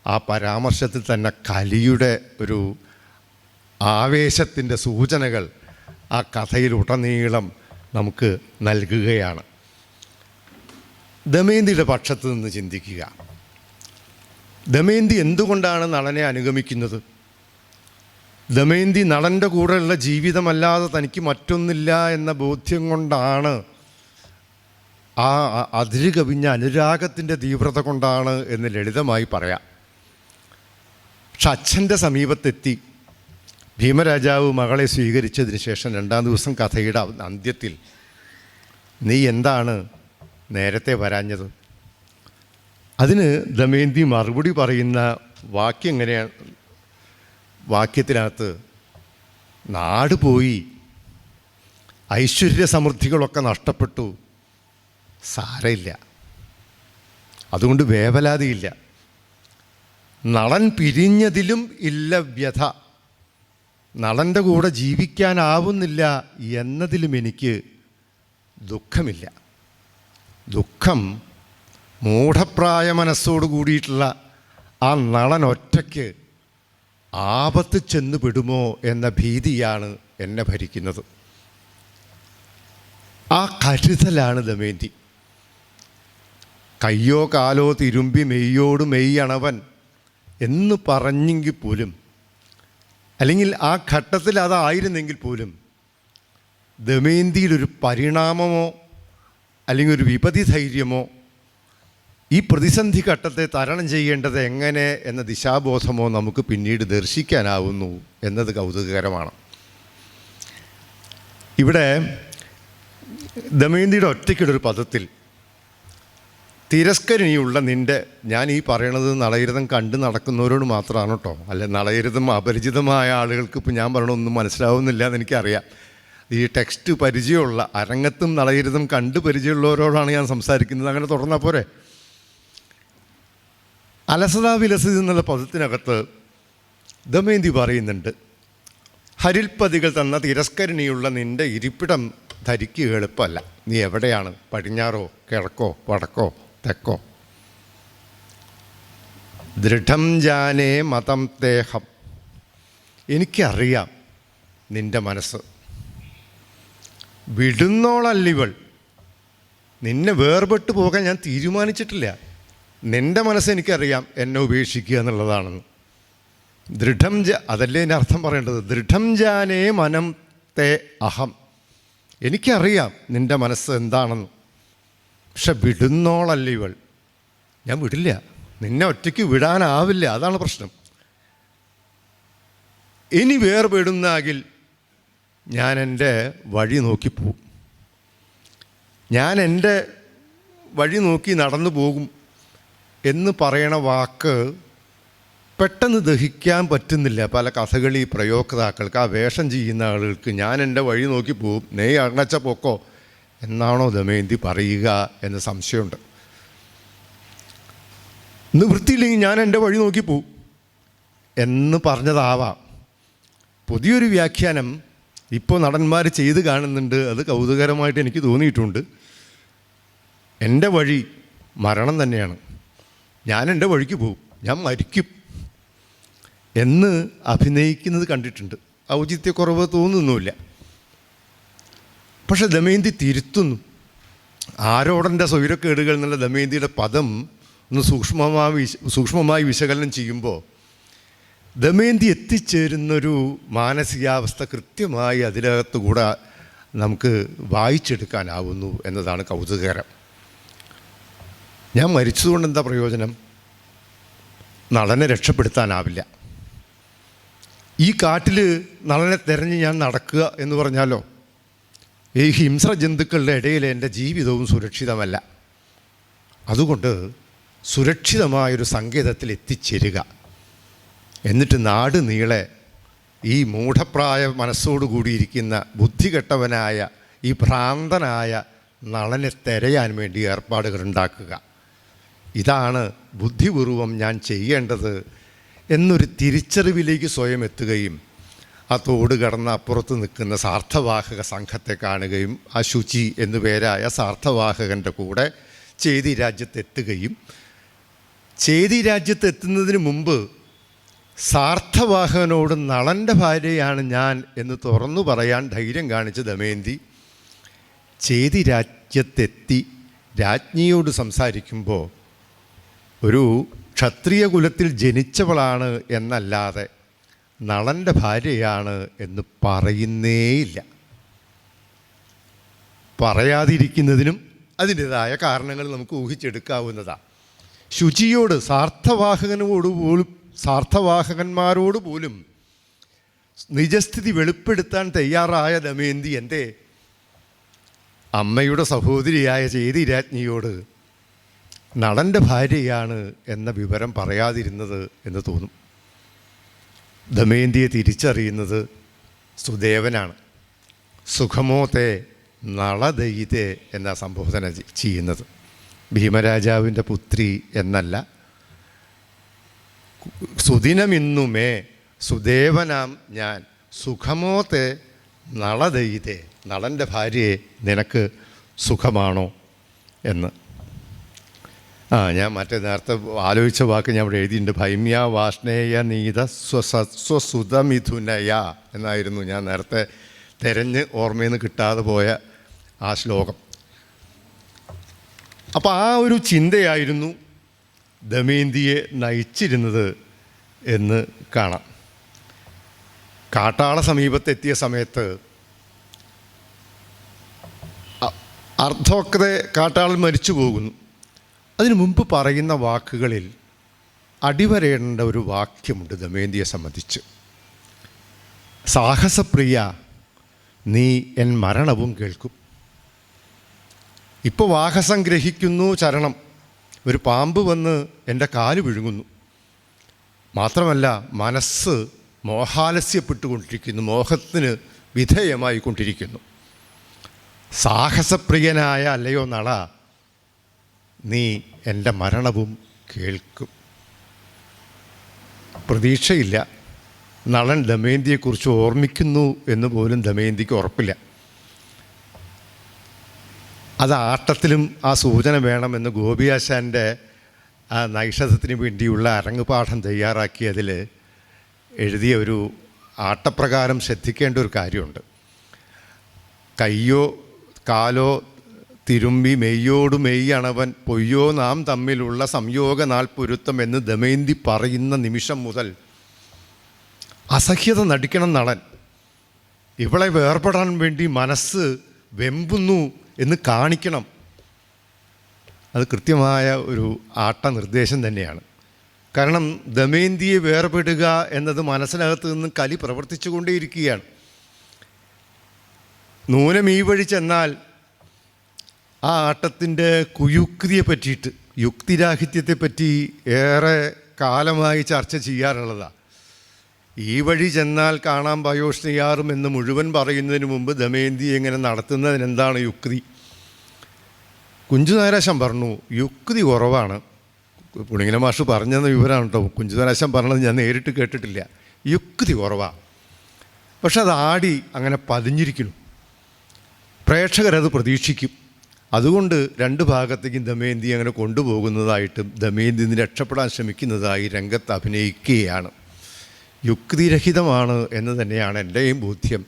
ആ പരാമർശത്തിൽ തന്നെ കലിയുടെ ഒരു ആവേശത്തിൻ്റെ സൂചനകൾ ആ കഥയിലുടനീളം നമുക്ക് നൽകുകയാണ്. ദമയന്തിയുടെ പക്ഷത്ത് നിന്ന് ചിന്തിക്കുക. ദമയന്തി എന്തുകൊണ്ടാണ് നടനെ അനുഗമിക്കുന്നത്? ദമയന്തി നടൻ്റെ കൂടെയുള്ള ജീവിതമല്ലാതെ തനിക്ക് മറ്റൊന്നില്ല എന്ന ബോധ്യം കൊണ്ടാണ്, ആ അതിര് കവിഞ്ഞ അനുരാഗത്തിൻ്റെ തീവ്രത കൊണ്ടാണ് എന്ന് ലളിതമായി പറയാം. പക്ഷെ അച്ഛൻ്റെ സമീപത്തെത്തി ഭീമരാജാവ് മകളെ സ്വീകരിച്ചതിന് ശേഷം 2-ാം ദിവസം കഥയുടെ അന്ത്യത്തിൽ, നീ എന്താണ് നേരത്തെ വരാഞ്ഞത്? അതിന് ദമയന്തി മറുപടി പറയുന്ന വാക്യം എങ്ങനെയാണ്? വാക്യത്തിനകത്ത്, നാട് പോയി, ഐശ്വര്യ സമൃദ്ധികളൊക്കെ നഷ്ടപ്പെട്ടു, സാരമില്ല, അതുകൊണ്ട് വേവലാതിയില്ല. നടൻ പിരിഞ്ഞതിലും ഇല്ല വ്യഥ, നടൻ്റെ കൂടെ ജീവിക്കാനാവുന്നില്ല എന്നതിലും എനിക്ക് ദുഃഖമില്ല. ദുഃഖം മൂഢപ്രായ മനസ്സോട് കൂടിയിട്ടുള്ള ആ നടൻ ഒറ്റയ്ക്ക് ആപത്ത് ചെന്ന് പെടുമോ എന്ന ഭീതിയാണ് എന്നെ ഭരിക്കുന്നത്. ആ കരുതലാണ് ദമയന്തി. കയ്യോ കാലോ തിരുമ്പി മെയ്യോട് മെയ്യണവൻ എന്ന് പറഞ്ഞെങ്കിൽ പോലും, അല്ലെങ്കിൽ ആ ഘട്ടത്തിൽ അതായിരുന്നെങ്കിൽ പോലും, ദമയന്തിയിലൊരു പരിണാമമോ അല്ലെങ്കിൽ ഒരു വിപതി ധൈര്യമോ ഈ പ്രതിസന്ധി ഘട്ടത്തെ തരണം ചെയ്യേണ്ടത് എങ്ങനെ എന്ന ദിശാബോധമോ നമുക്ക് പിന്നീട് ദർശിക്കാനാവുന്നു എന്നത് കൗതുകകരമാണ്. ഇവിടെ ദമയന്തിയുടെ ഒറ്റയ്ക്കുള്ളൊരു പദത്തിൽ, തിരസ്കരണിയുള്ള നിൻ്റെ, ഞാൻ ഈ പറയണത് നളയരുതം കണ്ട് നടക്കുന്നവരോട് മാത്രമാണ് കേട്ടോ, അല്ലെ നളയരുതം അപരിചിതമായ ആളുകൾക്ക് ഇപ്പോൾ ഞാൻ പറയണതൊന്നും മനസ്സിലാവുന്നില്ല എന്ന് എനിക്കറിയാം. ഈ ടെക്സ്റ്റ് പരിചയമുള്ള, അരങ്ങത്തും നളയരുതം കണ്ട് പരിചയമുള്ളവരോടാണ് ഞാൻ സംസാരിക്കുന്നത്. അങ്ങനെ തുടർന്നാൽ പോരെ. അലസതാ വിലസതി എന്നുള്ള പദത്തിനകത്ത് ദമയന്തി പറയുന്നുണ്ട്, ഹരിൽപ്പതികൾ തന്ന തിരസ്കരണിയുള്ള നിൻ്റെ ഇരിപ്പിടം ധരിക്കുക എളുപ്പമല്ല. നീ എവിടെയാണ്? പടിഞ്ഞാറോ കിഴക്കോ വടക്കോ തെക്കോ? ദൃഢം ജാനേ മതം തേഹം, എനിക്കറിയാം നിൻ്റെ മനസ്സ്. വിടുന്നോളല്ലിവൾ, നിന്നെ വേർപെട്ട് പോകാൻ ഞാൻ തീരുമാനിച്ചിട്ടില്ല. നിൻ്റെ മനസ്സ് എനിക്കറിയാം എന്നെ ഉപേക്ഷിക്കുക എന്നുള്ളതാണെന്ന്. ദൃഢം അതല്ലേ എൻ്റെ അർത്ഥം പറയേണ്ടത്. ദൃഢം ജാനേ മനം തേ അഹം, എനിക്കറിയാം നിൻ്റെ മനസ്സ് എന്താണെന്ന്. പക്ഷെ വിടുന്നോളല്ല ഇവൾ. ഞാൻ വിടില്ല, നിന്നെ ഒറ്റയ്ക്ക് വിടാനാവില്ല, അതാണ് പ്രശ്നം. ഇനി വേർപെടുന്നാകിൽ ഞാൻ എൻ്റെ വഴി നോക്കിപ്പോവും, ഞാൻ എൻ്റെ വഴി നോക്കി നടന്നു പോകും എന്ന് പറയണ വാക്ക് പെട്ടെന്ന് ദഹിക്കാൻ പറ്റുന്നില്ല പല കഥകളി പ്രയോക്താക്കൾക്ക്, ആ വേഷം ചെയ്യുന്ന ആളുകൾക്ക്. ഞാൻ എൻ്റെ വഴി നോക്കി പോവും, നീ അടച്ച പൊക്കോ എന്നാണോ ദമയന്തി പറയുക എന്ന് സംശയമുണ്ട്. നിവൃത്തിയില്ലെങ്കിൽ ഞാൻ എൻ്റെ വഴി നോക്കി പോവും എന്ന് പറഞ്ഞതാവാം. പുതിയൊരു വ്യാഖ്യാനം ഇപ്പോൾ നടന്മാർ ചെയ്ത് കാണുന്നുണ്ട്, അത് കൗതുകരമായിട്ട് എനിക്ക് തോന്നിയിട്ടുണ്ട്. എൻ്റെ വഴി മരണം തന്നെയാണ്, ഞാൻ എൻ്റെ വഴിക്ക് പോവും, ഞാൻ മരിക്കും എന്ന് അഭിനയിക്കുന്നത് കണ്ടിട്ടുണ്ട്. ഔചിത്യക്കുറവ് തോന്നുന്നുമില്ല. പക്ഷെ ദമയന്തി തിരുത്തുന്നു. ആരോടൻ്റെ സ്വൈരക്കേടുകൾ എന്നുള്ള ദമയന്തിയുടെ പദം ഒന്ന് സൂക്ഷ്മമായി വിശകലനം ചെയ്യുമ്പോൾ ദമയന്തി എത്തിച്ചേരുന്നൊരു മാനസികാവസ്ഥ കൃത്യമായി അതിനകത്തുകൂടെ നമുക്ക് വായിച്ചെടുക്കാനാവുന്നു എന്നതാണ് കൗതുകകരം. ഞാൻ മരിച്ചതുകൊണ്ട് എന്താ പ്രയോജനം? നളനെ രക്ഷപ്പെടുത്താനാവില്ല. ഈ കാട്ടിൽ നളനെ തിരഞ്ഞ് ഞാൻ നടക്കുക എന്ന് പറഞ്ഞാലോ, ഈ ഹിംസ്ര ജന്തുക്കളുടെ ഇടയിൽ എൻ്റെ ജീവിതവും സുരക്ഷിതമല്ല. അതുകൊണ്ട് സുരക്ഷിതമായൊരു സങ്കേതത്തിൽ എത്തിച്ചേരുക, എന്നിട്ട് നാട് നീളെ ഈ മൂഢപ്രായ മനസ്സോടുകൂടിയിരിക്കുന്ന ബുദ്ധികെട്ടവനായ ഈ ഭ്രാന്തനായ നളനെ തിരയാൻ വേണ്ടി ഏർപ്പാടുകൾ ഉണ്ടാക്കുക. ഇതാണ് ബുദ്ധിപൂർവം ഞാൻ ചെയ്യേണ്ടത് എന്നൊരു തിരിച്ചറിവിലേക്ക് സ്വയം എത്തുകയും ആ തോട് കടന്ന് അപ്പുറത്ത് നിൽക്കുന്ന സാർത്ഥവാഹക സംഘത്തെ കാണുകയും ആ ശുചി എന്നു പേരായ സാർത്ഥവാഹകൻ്റെ കൂടെ ചേതി രാജ്യത്തെത്തുകയും ചേതി രാജ്യത്തെത്തുന്നതിന് മുമ്പ് സാർത്ഥവാഹകനോട് നളൻ്റെ ഭാര്യയാണ് ഞാൻ എന്ന് തുറന്നു പറയാൻ ധൈര്യം കാണിച്ച ദമയന്തി ചേതി രാജ്യത്തെത്തി രാജ്ഞിയോട് സംസാരിക്കുമ്പോൾ ഒരു ക്ഷത്രിയ കുലത്തിൽ ജനിച്ചവളാണ് എന്നല്ലാതെ നളൻ്റെ ഭാര്യയാണ് എന്ന് പറയുന്നേയില്ല. പറയാതിരിക്കുന്നതിനും അതിൻ്റെതായ കാരണങ്ങൾ നമുക്ക് ഊഹിച്ചെടുക്കാവുന്നതാണ്. ശുചിയോട് സാർത്ഥവാഹകന്മാരോട് പോലും നിജസ്ഥിതി വെളിപ്പെടുത്താൻ തയ്യാറായ ദമയന്തി എൻ്റെ അമ്മയുടെ സഹോദരിയായ ചേതി രാജ്ഞിയോട് നളൻ്റെ ഭാര്യയാണ് എന്ന വിവരം പറയാതിരുന്നത് എന്ന് തോന്നും. ദമയന്തിയെ തിരിച്ചറിയുന്നത് സുദേവനാണ്. സുഖമോത്തെ നളദയിതേ എന്ന സംബോധന ചെയ്യുന്നത്. ഭീമരാജാവിൻ്റെ പുത്രി എന്നല്ല, സുദിനമിന്നുമേ സുദേവനാം ഞാൻ സുഖമോത്തെ നളദയിതേ, നളൻ്റെ ഭാര്യയെ നിനക്ക് സുഖമാണോ എന്ന്. ഞാൻ നേരത്തെ ആലോചിച്ച വാക്ക് ഞാൻ ഇവിടെ എഴുതിയിട്ടുണ്ട്. ഭൈമ്യ വാഷ്ണേയ നീത സ്വസുതമിഥുനയ എന്നായിരുന്നു ഞാൻ നേരത്തെ തിരഞ്ഞ് ഓർമ്മയിൽ നിന്ന് കിട്ടാതെ പോയ ആ ശ്ലോകം. അപ്പോൾ ആ ഒരു ചിന്തയായിരുന്നു ദമയന്തിയെ നയിച്ചിരുന്നത് എന്ന് കാണാം. കാട്ടാള സമീപത്തെത്തിയ സമയത്ത് അർദ്ധോക്തെ കാട്ടാളൻ മരിച്ചു പോകുന്നു. അതിനു മുമ്പ് പറയുന്ന വാക്കുകളിൽ അടിവരേണ്ട ഒരു വാക്യമുണ്ട് ദമയന്തിയെ സംബന്ധിച്ച്. സാഹസപ്രിയ നീ എൻ മരണവും കേൾക്കും. ഇപ്പോൾ വാഹസം ഗ്രഹിക്കുന്നു ചരണം. ഒരു പാമ്പ് വന്ന് എൻ്റെ കാല് വിഴുങ്ങുന്നു. മാത്രമല്ല മനസ്സ് മോഹാലസ്യപ്പെട്ടുകൊണ്ടിരിക്കുന്നു, മോഹത്തിന് വിധേയമായി കൊണ്ടിരിക്കുന്നു. സാഹസപ്രിയനായ അല്ലയോ നള, നീ എൻ്റെ മരണവും കേൾക്കും. പ്രതീക്ഷയില്ല. നളൻ ദമയന്തിയെക്കുറിച്ച് ഓർമ്മിക്കുന്നു എന്ന് പോലും ദമയന്തിക്ക് ഉറപ്പില്ല. അത് ആട്ടത്തിലും ആ സൂചന വേണമെന്ന് ഗോപിയാശാൻ്റെ ആ നൈഷധത്തിന് വേണ്ടിയുള്ള അരങ്ങുപാഠം തയ്യാറാക്കിയതിൽ എഴുതിയ ഒരു ആട്ടപ്രകാരം ശ്രദ്ധിക്കേണ്ട ഒരു കാര്യമുണ്ട്. കയ്യോ കാലോ തിരുമ്പി മെയ്യോടു മെയ്യണവൻ പൊയ്യോ നാം തമ്മിലുള്ള സംയോഗ നാൾപ്പൊരുത്തം എന്ന് ദമയന്തി പറയുന്ന നിമിഷം മുതൽ അസഹ്യത നടിക്കണം നളൻ. ഇവളെ വേർപെടാൻ വേണ്ടി മനസ്സ് വെമ്പുന്നു എന്ന് കാണിക്കണം. അത് കൃത്യമായ ഒരു നിർദ്ദേശം തന്നെയാണ്. കാരണം ദമയന്തിയെ വേർപെടുക എന്നത് മനസ്സിനകത്ത് നിന്ന് കലി പ്രവർത്തിച്ചു കൊണ്ടേയിരിക്കുകയാണ്. നൂനം ഈ വഴി ചെന്നാൽ ആ ആട്ടത്തിൻ്റെ കുയുക്തിയെ പറ്റിയിട്ട്, യുക്തിരാഹിത്യത്തെപ്പറ്റി ഏറെ കാലമായി ചർച്ച ചെയ്യാറുള്ളതാണ്. ഈ വഴി ചെന്നാൽ കാണാൻ പയോഷ്ണിയാറും എന്ന് മുഴുവൻ പറയുന്നതിന് മുമ്പ് ദമയന്തി എങ്ങനെ നടത്തുന്നതിനെന്താണ് യുക്തി? കുഞ്ചുനാരാശൻ പറഞ്ഞു യുക്തി കുറവാണ്. പുണിങ്ങന മാഷ് പറഞ്ഞെന്ന വിവരമാണ് കേട്ടോ. കുഞ്ചുനാരാശൻ പറഞ്ഞത് ഞാൻ നേരിട്ട് കേട്ടിട്ടില്ല. യുക്തി കുറവാണ്. പക്ഷെ അത് ആടി അങ്ങനെ പതിഞ്ഞിരിക്കുന്നു. പ്രേക്ഷകരത് പ്രതീക്ഷിക്കും. അതുകൊണ്ട് രണ്ട് ഭാഗത്തേക്കും ദമയന്തി അങ്ങനെ കൊണ്ടുപോകുന്നതായിട്ടും ദമയന്തി നിന്ന് രക്ഷപ്പെടാൻ ശ്രമിക്കുന്നതായി രംഗത്ത് അഭിനയിക്കുകയാണ്. യുക്തിരഹിതമാണ് എന്ന് തന്നെയാണ് എൻ്റെയും ബോധ്യം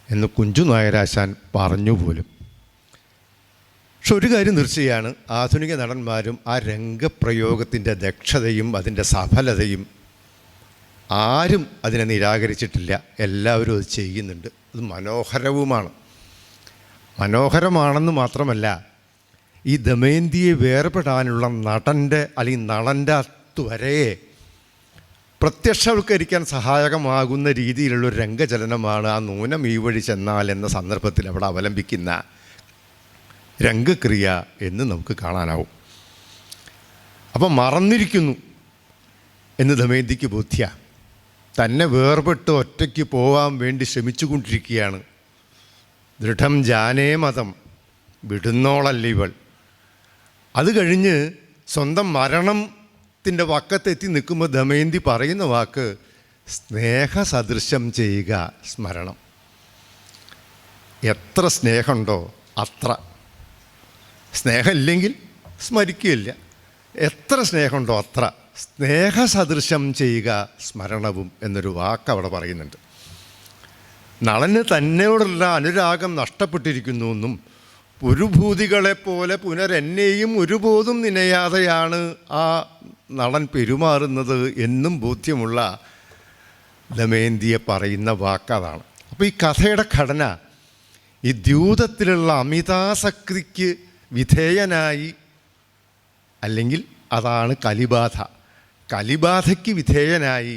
എന്ന് കുഞ്ചുനായരാശാൻ പറഞ്ഞു പോലും. പക്ഷെ ഒരു കാര്യം തീർച്ചയാണ്, ആധുനിക നടന്മാരും ആ രംഗപ്രയോഗത്തിൻ്റെ ദക്ഷതയും അതിൻ്റെ സഫലതയും ആരും അതിനെ നിരാകരിച്ചിട്ടില്ല. എല്ലാവരും അത് ചെയ്യുന്നുണ്ട്. അത് മനോഹരവുമാണ്. മനോഹരമാണെന്ന് മാത്രമല്ല, ഈ ദമയന്തിയെ വേർപെടാനുള്ള നടൻ്റെ അല്ലെങ്കിൽ നളൻ്റെ ത്വരയെ പ്രത്യക്ഷവൽക്കരിക്കാൻ സഹായകമാകുന്ന രീതിയിലുള്ളൊരു രംഗചലനമാണ് ആ നൂനം ഈ വഴി ചെന്നാൽ എന്ന സന്ദർഭത്തിൽ അവിടെ അവലംബിക്കുന്ന രംഗക്രിയ എന്ന് നമുക്ക് കാണാനാവും. അപ്പം മറന്നിരിക്കുന്നു എന്ന് ദമയന്തിക്ക് ബോധ്യ. തന്നെ വേർപെട്ട് ഒറ്റയ്ക്ക് പോകാൻ വേണ്ടി ശ്രമിച്ചുകൊണ്ടിരിക്കുകയാണ്. ദൃഢം ജാനേ മതം, വിടുന്നോളല്ലിവൾ. അത് കഴിഞ്ഞ് സ്വന്തം മരണത്തിൻ്റെ വക്കത്തെത്തി നിൽക്കുമ്പോൾ ദമയന്തി പറയുന്ന വാക്ക് സ്നേഹസദൃശം ചെയ്യുക, സ്മരണം. എത്ര സ്നേഹമുണ്ടോ അത്ര. സ്നേഹമില്ലെങ്കിൽ സ്മരിക്കുകയില്ല. എത്ര സ്നേഹമുണ്ടോ അത്ര. സ്നേഹസദൃശം ചെയ്യുക സ്മരണവും എന്നൊരു വാക്ക് അവിടെ പറയുന്നുണ്ട്. നളന് തന്നോടുള്ള അനുരാഗം നഷ്ടപ്പെട്ടിരിക്കുന്നു എന്നും പുരുഭൂതികളെപ്പോലെ പുനരെന്നെയും ഒരുപോതും നിനയാതെയാണ് ആ നളൻ പെരുമാറുന്നത് എന്നും ബോധ്യമുള്ള ദമയന്തിയെ പറയുന്ന വാക്കതാണ്. അപ്പോൾ ഈ കഥയുടെ ഘടന ഈ ദ്യൂതത്തിലുള്ള അമിതാസക്തിക്ക് വിധേയനായി, അല്ലെങ്കിൽ അതാണ് കലിബാധ, കലിബാധയ്ക്ക് വിധേയനായി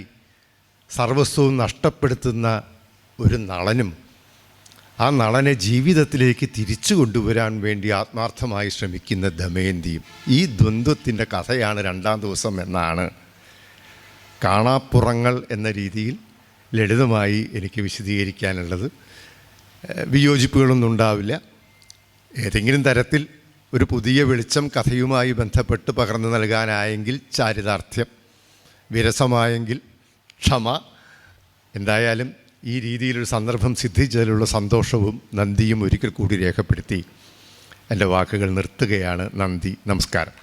സർവസ്വവും നഷ്ടപ്പെടുത്തുന്ന ഒരു നളനും ആ നളനെ ജീവിതത്തിലേക്ക് തിരിച്ചു കൊണ്ടുവരാൻ വേണ്ടി ആത്മാർത്ഥമായി ശ്രമിക്കുന്ന ദമയന്തിയും, ഈ ദ്വന്ദ്വത്തിൻ്റെ കഥയാണ് രണ്ടാം ദിവസം എന്നാണ് കാണാപ്പുറങ്ങൾ എന്ന രീതിയിൽ ലളിതമായി എനിക്ക് വിശദീകരിക്കാനുള്ളത്. വിയോജിപ്പുകളൊന്നും ഉണ്ടാവില്ല. ഏതെങ്കിലും തരത്തിൽ ഒരു പുതിയ വെളിച്ചം കഥയുമായി ബന്ധപ്പെട്ട് പകർന്നു നൽകാനായെങ്കിൽ ചാരിതാർത്ഥ്യം, വിരസമായെങ്കിൽ ക്ഷമ. എന്തായാലും ഈ രീതിയിലൊരു സന്ദർഭം സിദ്ധിച്ചതിലുള്ള സന്തോഷവും നന്ദിയും ഒരിക്കൽ കൂടി രേഖപ്പെടുത്തി എൻ്റെ വാക്കുകൾ നിർത്തുകയാണ്. നന്ദി, നമസ്കാരം.